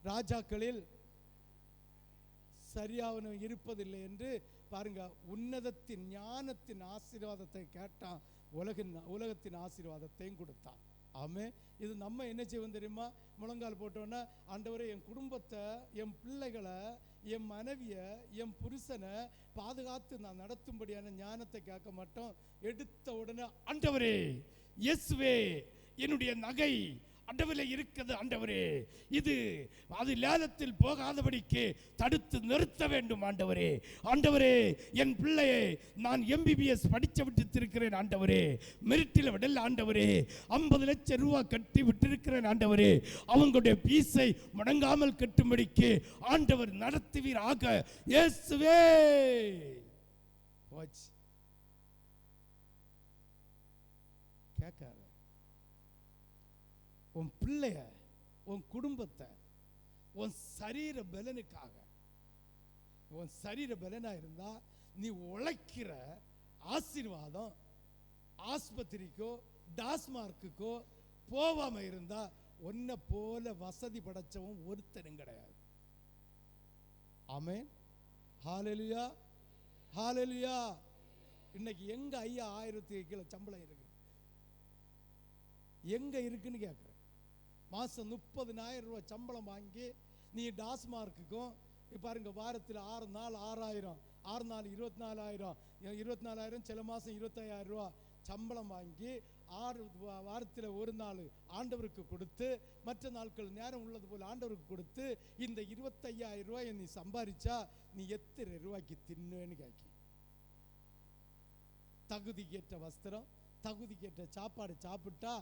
ராஜாக்களில் சரியானவன் இருப்பதில்லை என்று பாருங்க. உன்னதத்தின் ஞானத்தின் ஆசீர்வாதத்தை கேட்டான், உலகத்தின் ஆசீர்வாதத்தையும் கொடுத்தான். ஆமென். இது நம்ம என்ன செய்வோம் தெரியுமா? முழங்கால் போட்டோன்னா, ஆண்டவரே என் குடும்பத்தை, என் பிள்ளைகளை, என் மனைவியை, என் புருஷனை பாதுகாத்து நான் நடத்தும்படியான ஞானத்தை கேட்க மாட்டோம். எடுத்த உடனே ஆண்டவரே, இயேசுவே, என்னுடைய நகை ஆண்டவரே இருக்கிறது, ஆண்டவரே இது அது லேலத்தில் போகாதபடிக்கு தடுத்து நிறுத்த வேண்டும் ஆண்டவரே. ஆண்டவரே, என் பிள்ளையை நான் MBBS படிச்சு விட்டிருக்கிறேன் ஆண்டவரே, மெரிட்டில் விடல ஆண்டவரே, 50 லட்சம் ரூபாய் கட்டி விட்டிருக்கிறேன் ஆண்டவரே, அவங்களுடைய பீஸை முடங்காமல் கட்டும்படிக்கு ஆண்டவர் நடத்துவீராக இயேசுவே. கேட்காத உன் பிள்ளைய, உன் குடும்பத்தை, உன் சரீர பலனுக்காக, உன் சரீர பலனா இருந்தா நீ உழைக்கிற ஆசீர்வாதம் ஆஸ்பத்திரிக்கோ டாஸ்மார்க்குக்கோ போவாம இருந்தா உன்னை போல வசதி படைச்சவன் ஒருத்தரும் கிடையாது. ஆமென். ஹல்லேலூயா, ஹல்லேலூயா. இன்னைக்கு எங்க ஐயா 1000 கிலோ சம்பளம் இருக்கு? எங்க இருக்குன்னு கேட்குறேன். மாதம் 30,000 ரூபாய் சம்பளம் வாங்கி நீ டாஸ்மார்க்குக்கும் பாருங்க, வாரத்தில் 6 நாள் 6,000, 6 நாள் 24,000, 24,000, சில மாதம் 25,000 ரூபா சம்பளம் வாங்கி 6 வாரத்தில் ஒரு நாள் ஆண்டவருக்கு கொடுத்து, மற்ற நாட்கள் நேரம் உள்ளது போல் ஆண்டவருக்கு கொடுத்து, இந்த 25,000 ரூபாயை நீ சம்பாதிச்சா நீ எத்தனை ரூபாய்க்கு தின்னுன்னு கேட்க? தகுதிக்கேற்ற வஸ்திரம், தகுதிக்கேற்ற சாப்பாடு சாப்பிட்டா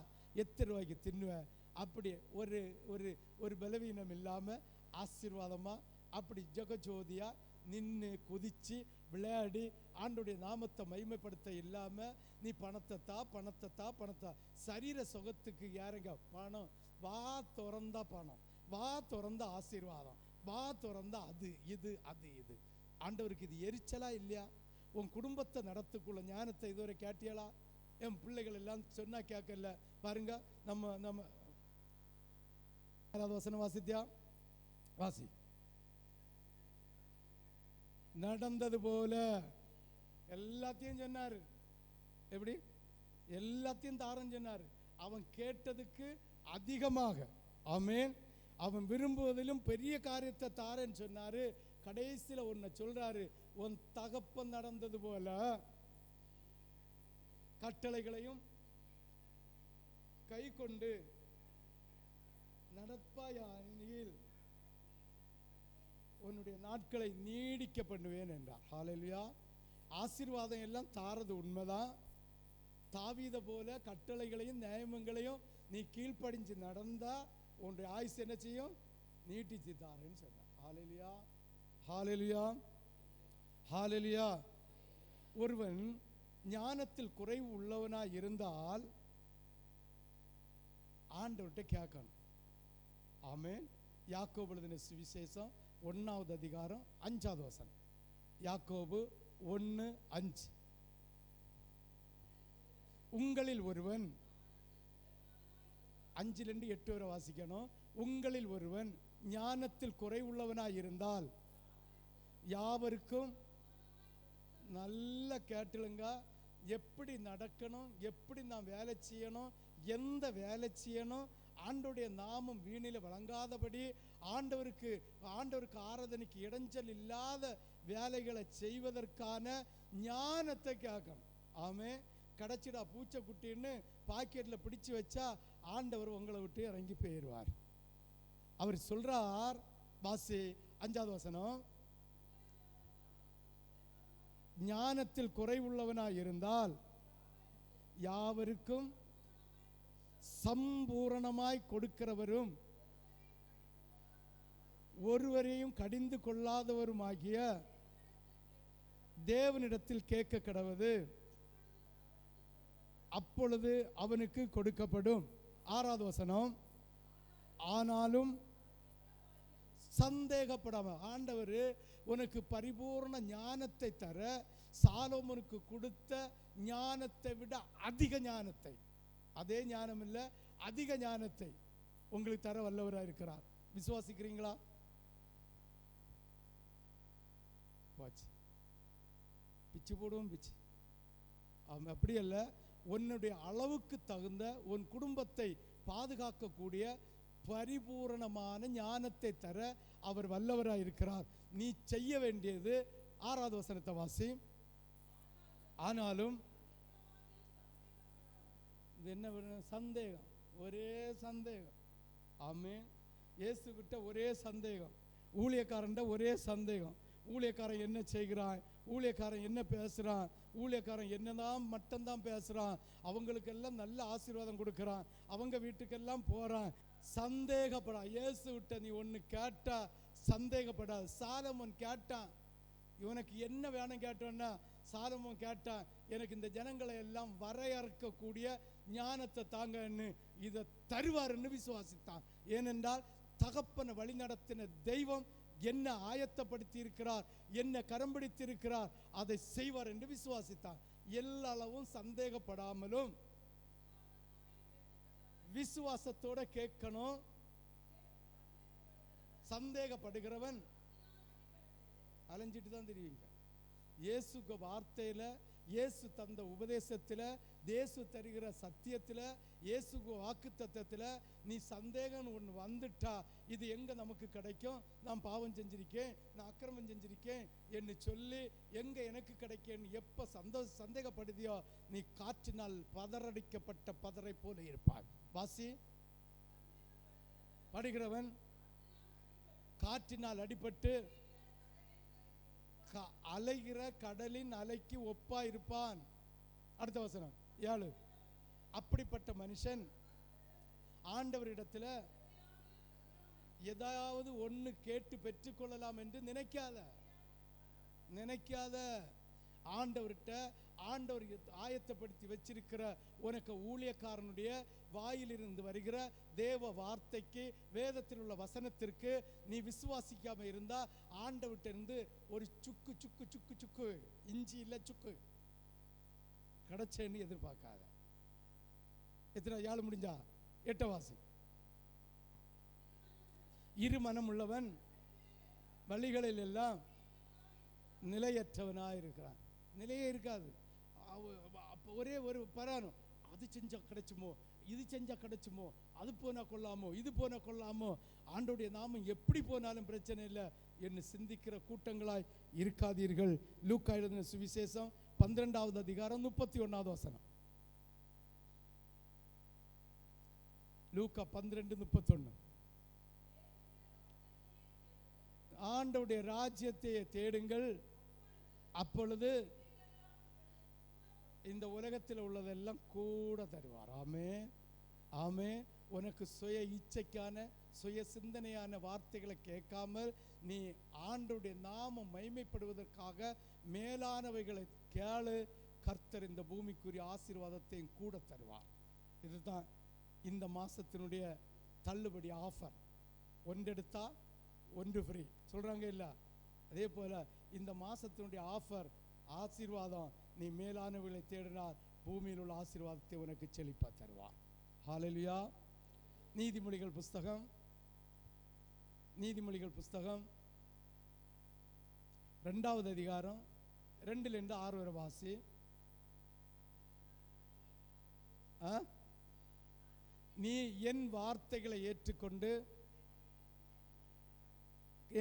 எத்தனை ரூபாய்க்கு தின்னுவேன்? அப்படி ஒரு ஒரு ஒரு பலவீனம் இல்லாமல் ஆசீர்வாதமாக அப்படி ஜெகஜோதியா நின்று குதிச்சு விளையாடி ஆண்டோடைய நாமத்தை மகிமைப்படுத்த இல்லாமல் நீ பணத்தை சரீர சுகத்துக்கு யாருங்க பணம்? வா திறந்தா பணம், வா திறந்த ஆசீர்வாதம், வா திறந்த அது இது அது இது. ஆண்டவருக்கு இது எரிச்சலா இல்லையா? உன் குடும்பத்தை நடத்துக்குள்ள ஞானத்தை இதுவரை கேட்டியலா? என் பிள்ளைகள் எல்லாம் சொன்னா கேட்கல. பாருங்க, நம்ம வசனம் வாசித்தியா? வாசி. நடந்தது போல எல்லாத்தையும் சொன்னாரு. எப்படி? எல்லாத்தையும் தாரன்னு சொன்னாரு. அவன் கேட்டதுக்கு அதிகமாக. ஆமென். அவன் விரும்புவதிலும் பெரிய காரியத்தை தாரன்னு சொன்னாரு. கடைசியில ஒன்ன சொல்றாரு, உன் தகப்பன் நடந்தது போல கட்டளைகளையும் கை கொண்டு நடப்பாயானில் உன்னுடைய நாட்களை நீடிக்க பண்ணுவேன் என்றார். ஹல்லேலூயா. ஆசீர்வாதம் எல்லாம் தாரது உண்மைதான். தாவீத போல கட்டளைகளையும் நியாயங்களையும் நீ கீழ்ப்படிஞ்சு நடந்தா உன்னுடைய ஆயுசு என்ன செய்யும்? நீட்டிச்சு தாருன்னு சொன்னார். ஹalleluya, ஹalleluya, ஹalleluya. ஒருவன் ஞானத்தில் குறைவு உள்ளவனாய் இருந்தால் ஆண்டவர்கிட்ட கேட்கணும். ஆமென். யாக்கோபு எழுதின சுவிசேஷம் 1வது அதிகாரம் 5வது வசனம். யாக்கோபு 1:5. உங்களில் ஒருவன், 5-8 வரை வாசிக்கணும். உங்களில் ஒருவன் ஞானத்தில் குறைவுள்ளவனாய் இருந்தால் யாவருக்கும், நல்ல கேட்டுலுங்க, எப்படி நடக்கணும், எப்படி நாம் வேலை செய்யணும், எந்த வேலை செய்யணும், ஆண்டவருடைய நாமம் வீணில் வழங்காதபடி ஆண்டவருக்கு ஆராதனைக்கு இடைஞ்சல் இல்லாத வேலைகளை செய்வதற்கான ஞானத்தை கேட்கணும். ஆமே. கடைச்சிடா பூச்சக்குட்டின்னு பாக்கெட்டில் பிடிச்சு வச்சா ஆண்டவர் உங்களை விட்டு இறங்கி போயிடுவார். அவர் சொல்றார், வாசி 5வது வசனம், ஞானத்தில் குறைவுள்ளவனாய் இருந்தால் யாவருக்கும் சம்பூரணமாய் கொடுக்கிறவரும் ஒருவரையும் கடிந்து கொள்ளாதவருமாகிய தேவனிடத்தில் கேட்க கடவது, அப்பொழுது அவனுக்கு கொடுக்கப்படும். 6வது வசனம், ஆனாலும் சந்தேகப்படாம, ஆண்டவர் உனக்கு பரிபூர்ண ஞானத்தை தர சாலோமோனுக்கு கொடுத்த ஞானத்தை விட அதிக ஞானத்தை, அதே ஞானம் இல்லை, அதிக ஞானத்தை உங்களுக்கு தர வல்லவராக இருக்கிறார். விசுவாசிக்கிறீங்களா? பிச்சு போடுவோம், பிச்சு. அவன் அப்படி அல்ல, உன்னுடைய அளவுக்கு தகுந்த உன் குடும்பத்தை பாதுகாக்கக்கூடிய பரிபூரணமான ஞானத்தை தர அவர் வல்லவராக இருக்கிறார். நீ செய்ய வேண்டியது 6வது வசனத்தை வாசி. ஆனாலும் இது என்ன சந்தேகம், ஒரே சந்தேகம். ஆமென். இயேசு கிட்ட ஒரே சந்தேகம், ஊழியக்காரன்ட்ட ஒரே சந்தேகம். ஊழியக்காரன் என்ன செய்கிறான், ஊழியக்காரன் என்ன பேசுகிறான், ஊழியக்காரன் என்னதான் மட்டும்தான் பேசுகிறான், அவங்களுக்கெல்லாம் நல்ல ஆசீர்வாதம் கொடுக்குறான், அவங்க வீட்டுக்கெல்லாம் போகிறான். சந்தேகப்படா. இயேசு விட்ட நீ ஒன்று கேட்டா சந்தேகப்படாது. சாலமோன் கேட்டான், இவனுக்கு என்ன வேணும் கேட்டோன்னா, சாலமோன் கேட்டான், எனக்கு இந்த ஜனங்களை எல்லாம் வரையறுக்கக்கூடிய ஞானத்தை தாங்கன்னு. இதை தருவாருன்னு விசுவாசித்தான். ஏனென்றால் தகப்பனை வழி நடத்தின தெய்வம் என்ன ஆயத்தப்படுத்தி இருக்கிறார், என்ன கரம் பிடித்து இருக்கிறார், அதை செய்வார் என்று விசுவாசித்தான். எல்லாளவும் சந்தேகப்படாமலும் விசுவாசத்தோட கேட்கணும். சந்தேகப்படுகிறவன் அலைஞ்சிட்டு தான் தெரியுங்க. இயேசுக்கு வார்த்தையில, இயேசு தந்த உபதேசத்தில், இயேசு தருகிற சத்தியத்தில், இயேசுக்கு வாக்கு தத்தத்தில் நீ சந்தேகம் ஒன்று வந்துட்டா, இது எங்கே நமக்கு கிடைக்கும், நான் பாவம் செஞ்சிருக்கேன், நான் அக்கிரமம் செஞ்சிருக்கேன் என்று சொல்லி எங்கே எனக்கு கிடைக்கேன்னு எப்போ சந்தேகப்படுதியோ, நீ காற்றினால் பதறடிக்கப்பட்ட பதரை போல இருப்பாய். வாசி. படுகிறவன் காற்றினால் அடிபட்டு அலைகிற கடலின் அலைக்கு ஒப்பா இருப்பான். அடுத்த வசனம் 7. அப்படிப்பட்ட மனுஷன் ஆண்டவரிடத்தில் ஏதாவது ஒன்று கேட்டு பெற்றுக்கொள்ளலாம் என்று நினைக்காத. ஆண்டவர்கிட்ட ஆண்டவர் ஆயத்தப்படுத்தி வச்சிருக்கிற உனக்கு ஊழியக்காரனுடைய வாயிலிருந்து வருகிற தேவ வார்த்தைக்கு, வேதத்தில் உள்ள வசனத்திற்கு நீ விசுவாசிக்காம இருந்தா ஆண்டவர்கிட்ட இருந்து ஒரு சுக்கு சுக்கு சுக்கு சுக்கு, இஞ்சி இல்லை சுக்கு கிடைச்சேன்னு எதிர்பார்க்காத. எத்தனை யாழ் முடிஞ்சா 8 வாசி. இரு மனம் உள்ளவன் வழிகளில் எல்லாம் நிலையற்றவனாக இருக்கிறான். நிலையே இருக்காது. ஒரே ஒரு பரானம், அது செஞ்சா கிடைச்சுமோ, இது செஞ்சா கிடைச்சுமோ, அது போனா கொள்ளாமோ, இது போனா கொள்ளாமோ, ஆண்டோடைய நாமம் எப்படி போனாலும் பிரச்சனை இல்லை என்று சிந்திக்கிற கூட்டங்களாய் இருக்காதீர்கள். லூக்கா எழுதின சுவிசேஷம் 12வது அதிகாரம் 31வது வசனம். லூக்கா 12:31. ஆண்டவருடைய ராஜ்யத்தை தேடுங்கள், அப்பொழுது இந்த உலகத்தில் உள்ளதெல்லாம் கூட தருவார். ஆமே ஆமே. உனக்கு சுய இச்சைக்கான சுய சிந்தனையான வார்த்தைகளை கேட்காமல் நீ ஆண்டவருடைய நாமம் மகிமைப்படுவதற்காக மேலானவைகளை கேளு. கர்த்தர் இந்த பூமிக்குரிய ஆசீர்வாதத்தையும் கூட தருவார். இதுதான் இந்த மாசத்தினுடைய தள்ளுபடி ஆஃபர். ஒன்றெடுத்தா ஒன்று ஃப்ரீ சொல்றாங்க இல்ல, அதே போல இந்த மாசத்தினுடைய ஆஃபர் ஆசீர்வாதம். நீ மேலானவைகளை தேடினார் பூமியில் உள்ள ஆசீர்வாதத்தை உனக்கு செழிப்பா தருவார். ஹல்லேலூயா. நீதிமொழிகள் புஸ்தகம் 2வது அதிகாரம் 2-6 வரை வாசி. நீ என் வார்த்தைகளை ஏற்றுக்கொண்டு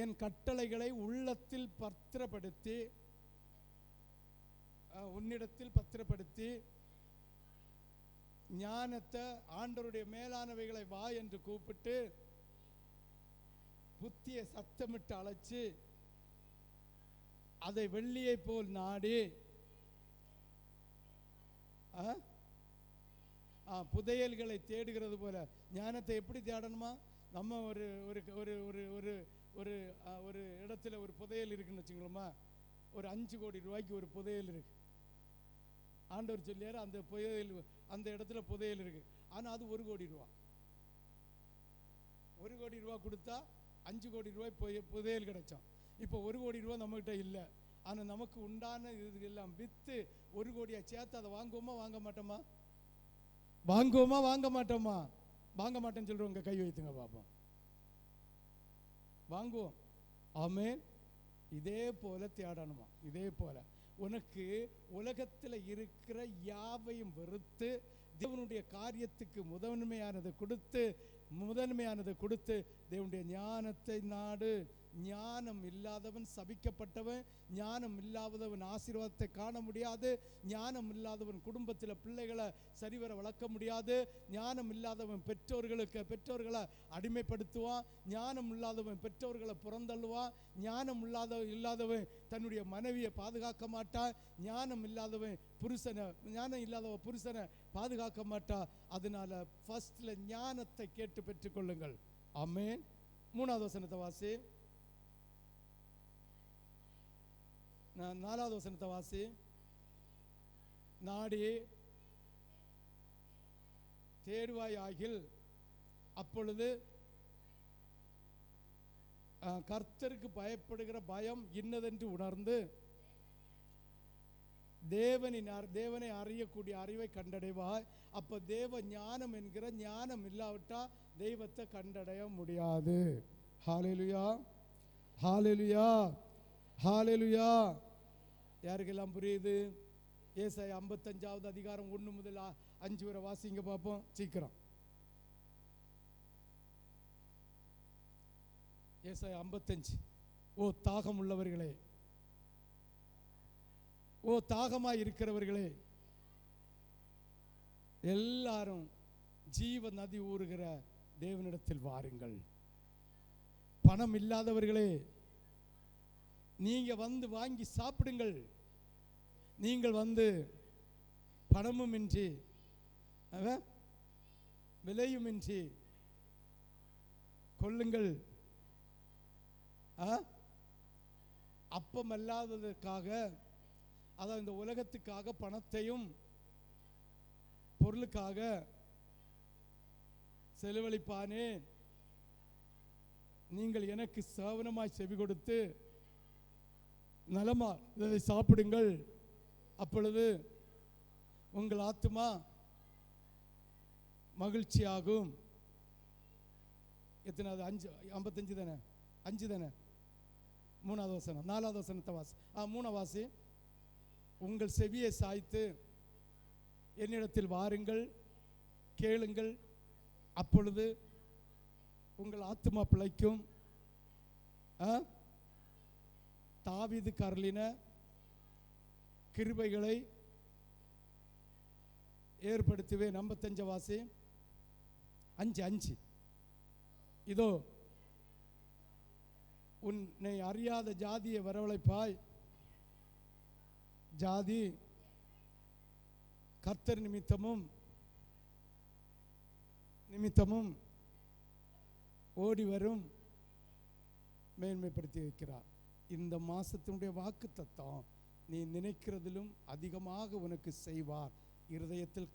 என் கட்டளைகளை உள்ளத்தில் பத்திரப்படுத்தி உன்னிடத்தில் பத்திரப்படுத்தி ஞானத்தை ஆண்டவருடைய மேலானவைகளை வா என்று கூப்பிட்டு புத்தியை சத்தமிட்டு அழைச்சு அதை வெள்ளியை போல் நாடி புதையல்களை தேடுகிறது போல. ஞானத்தை எப்படி தேடணுமா? நம்ம ஒரு ஒரு ஒரு ஒரு ஒரு ஒரு ஒரு இடத்துல ஒரு புதையல் இருக்குன்னு வச்சுங்களோமா, ஒரு 5 கோடி ரூபாய்க்கு ஒரு புதையல் இருக்கு. ஆண்டவர் சொல்லியாரு அந்த புதையல் அந்த இடத்துல புதையல் இருக்கு. ஆனால் அது 1 கோடி ரூபா. 1 கோடி ரூபா கொடுத்தா 5 கோடி ரூபாய் புதையல் கிடைச்சோம். இப்போ 1 கோடி ரூபா நம்மகிட்ட இல்லை. ஆனால் நமக்கு உண்டான இது எல்லாம் விற்று 1 கோடியை சேர்த்து அதை வாங்குவோமா வாங்க மாட்டோமா? வாங்குவோமா வாங்க மாட்டோமா? வாங்க மாட்டேன்னு சொல்றவங்க கை வைத்துங்க பார்ப்போம். வாங்குவோம். ஆமென். இதே போல தேடணுமா? இதே போல உனக்கு உலகத்தில் இருக்கிற யாவையும் வெறுத்து தேவனுடைய காரியத்துக்கு முதன்மையானதை கொடுத்து தேவனுடைய ஞானத்தை நாடு. ஞானம் இல்லாதவன் சபிக்கப்பட்டவன். ஞானம் இல்லாதவன் ஆசீர்வாதத்தை காண முடியாது. ஞானம் இல்லாதவன் குடும்பத்தில் பிள்ளைகளை சரிவர வளர்க்க முடியாது. ஞானம் இல்லாதவன் பெற்றோர்களை அடிமைப்படுத்துவான். ஞானம் இல்லாதவன் பெற்றோர்களை புறந்தள்ளுவான். ஞானம் இல்லாதவன் தன்னுடைய மனைவியை பாதுகாக்க மாட்டான். ஞானம் இல்லாதவன் புருஷனை பாதுகாக்க மாட்டான். அதனால ஃபர்ஸ்ட்ல ஞானத்தை கேட்டு பெற்றுக்கொள்ளுங்கள். ஆமென். 3வது வசனத்தை வாசி. 4வது வசனத்தை வாசி. நாடி தேடுவாயாகில் அப்பொழுது கர்த்தருக்கு பயப்படுகிற பயம் இன்னதென்று உணர்ந்து தேவனை அறியக்கூடிய அறிவை கண்டடைவாய். அப்ப தேவ ஞானம் என்கிற ஞானம் இல்லாவிட்டா தெய்வத்தை கண்டடைய முடியாது. ஹல்லேலூயா, ஹல்லேலூயா, ஹல்லேலூயா. யாருக்கெல்லாம் புரியுது? ஏசாயா 55வது அதிகாரம் 1 முதல் 5 வரை வாசிங்க பார்ப்போம் சீக்கிரம். ஏசாயா 55. ஓ தாகம் உள்ளவர்களே, ஓ தாகமாய் இருக்கிறவர்களே, எல்லாரும் ஜீவ நதி ஊறுகிற தேவனிடத்தில் வாருங்கள். பணம் இல்லாதவர்களே, நீங்க வந்து வாங்கி சாப்பிடுங்கள். நீங்கள் வந்து பணமும் இன்றி விலையும் இன்றி கொள்ளுங்கள். அப்பம் அல்லாததற்காக, அதாவது இந்த உலகத்துக்காக பணத்தையும் பொருளுக்காக செலவழிப்பானே. நீங்கள் எனக்கு சாவனமாய் செவி கொடுத்து நலமா இதை சாப்பிடுங்கள். அப்பொழுது உங்கள் ஆத்துமா மகிழ்ச்சியாகும். எத்தனாவது? 5, 55 தானே? 5 தானே? 3வது வசனம். 4வது வசனத்தை வாசி. 3 வாசி. உங்கள் செவியை சாய்த்து என்னிடத்தில் வாருங்கள், கேளுங்கள், அப்பொழுது உங்கள் ஆத்துமா பிழைக்கும். தாவீது அருளின கிருபைகளை ஏற்படுத்துவேன். 55 வாசி. 5. இதோ உன்னை அறியாத ஜாதியை வரவழைப்பாய். ஜாதி கர்த்தர் நிமித்தமும் நிமித்தமும் ஓடி வரும் மேன்மைப்படுத்தி வைக்கிறார். இந்த மாசத்தினுடைய வாக்குத்தத்தம், நீ நினைக்கிறதிலும் அதிகமாக உனக்கு செய்வார். இருதயத்தில்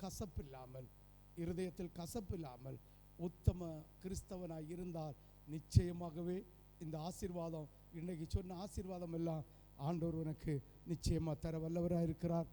கசப்பில்லாமல் உத்தம கிறிஸ்தவனாய் இருந்தால் நிச்சயமாகவே இந்த ஆசீர்வாதம், இன்னைக்கு சொன்ன ஆசீர்வாதம் எல்லாம் ஆண்டவர் உனக்கு நிச்சயமாக தர வல்லவராக இருக்கிறார்.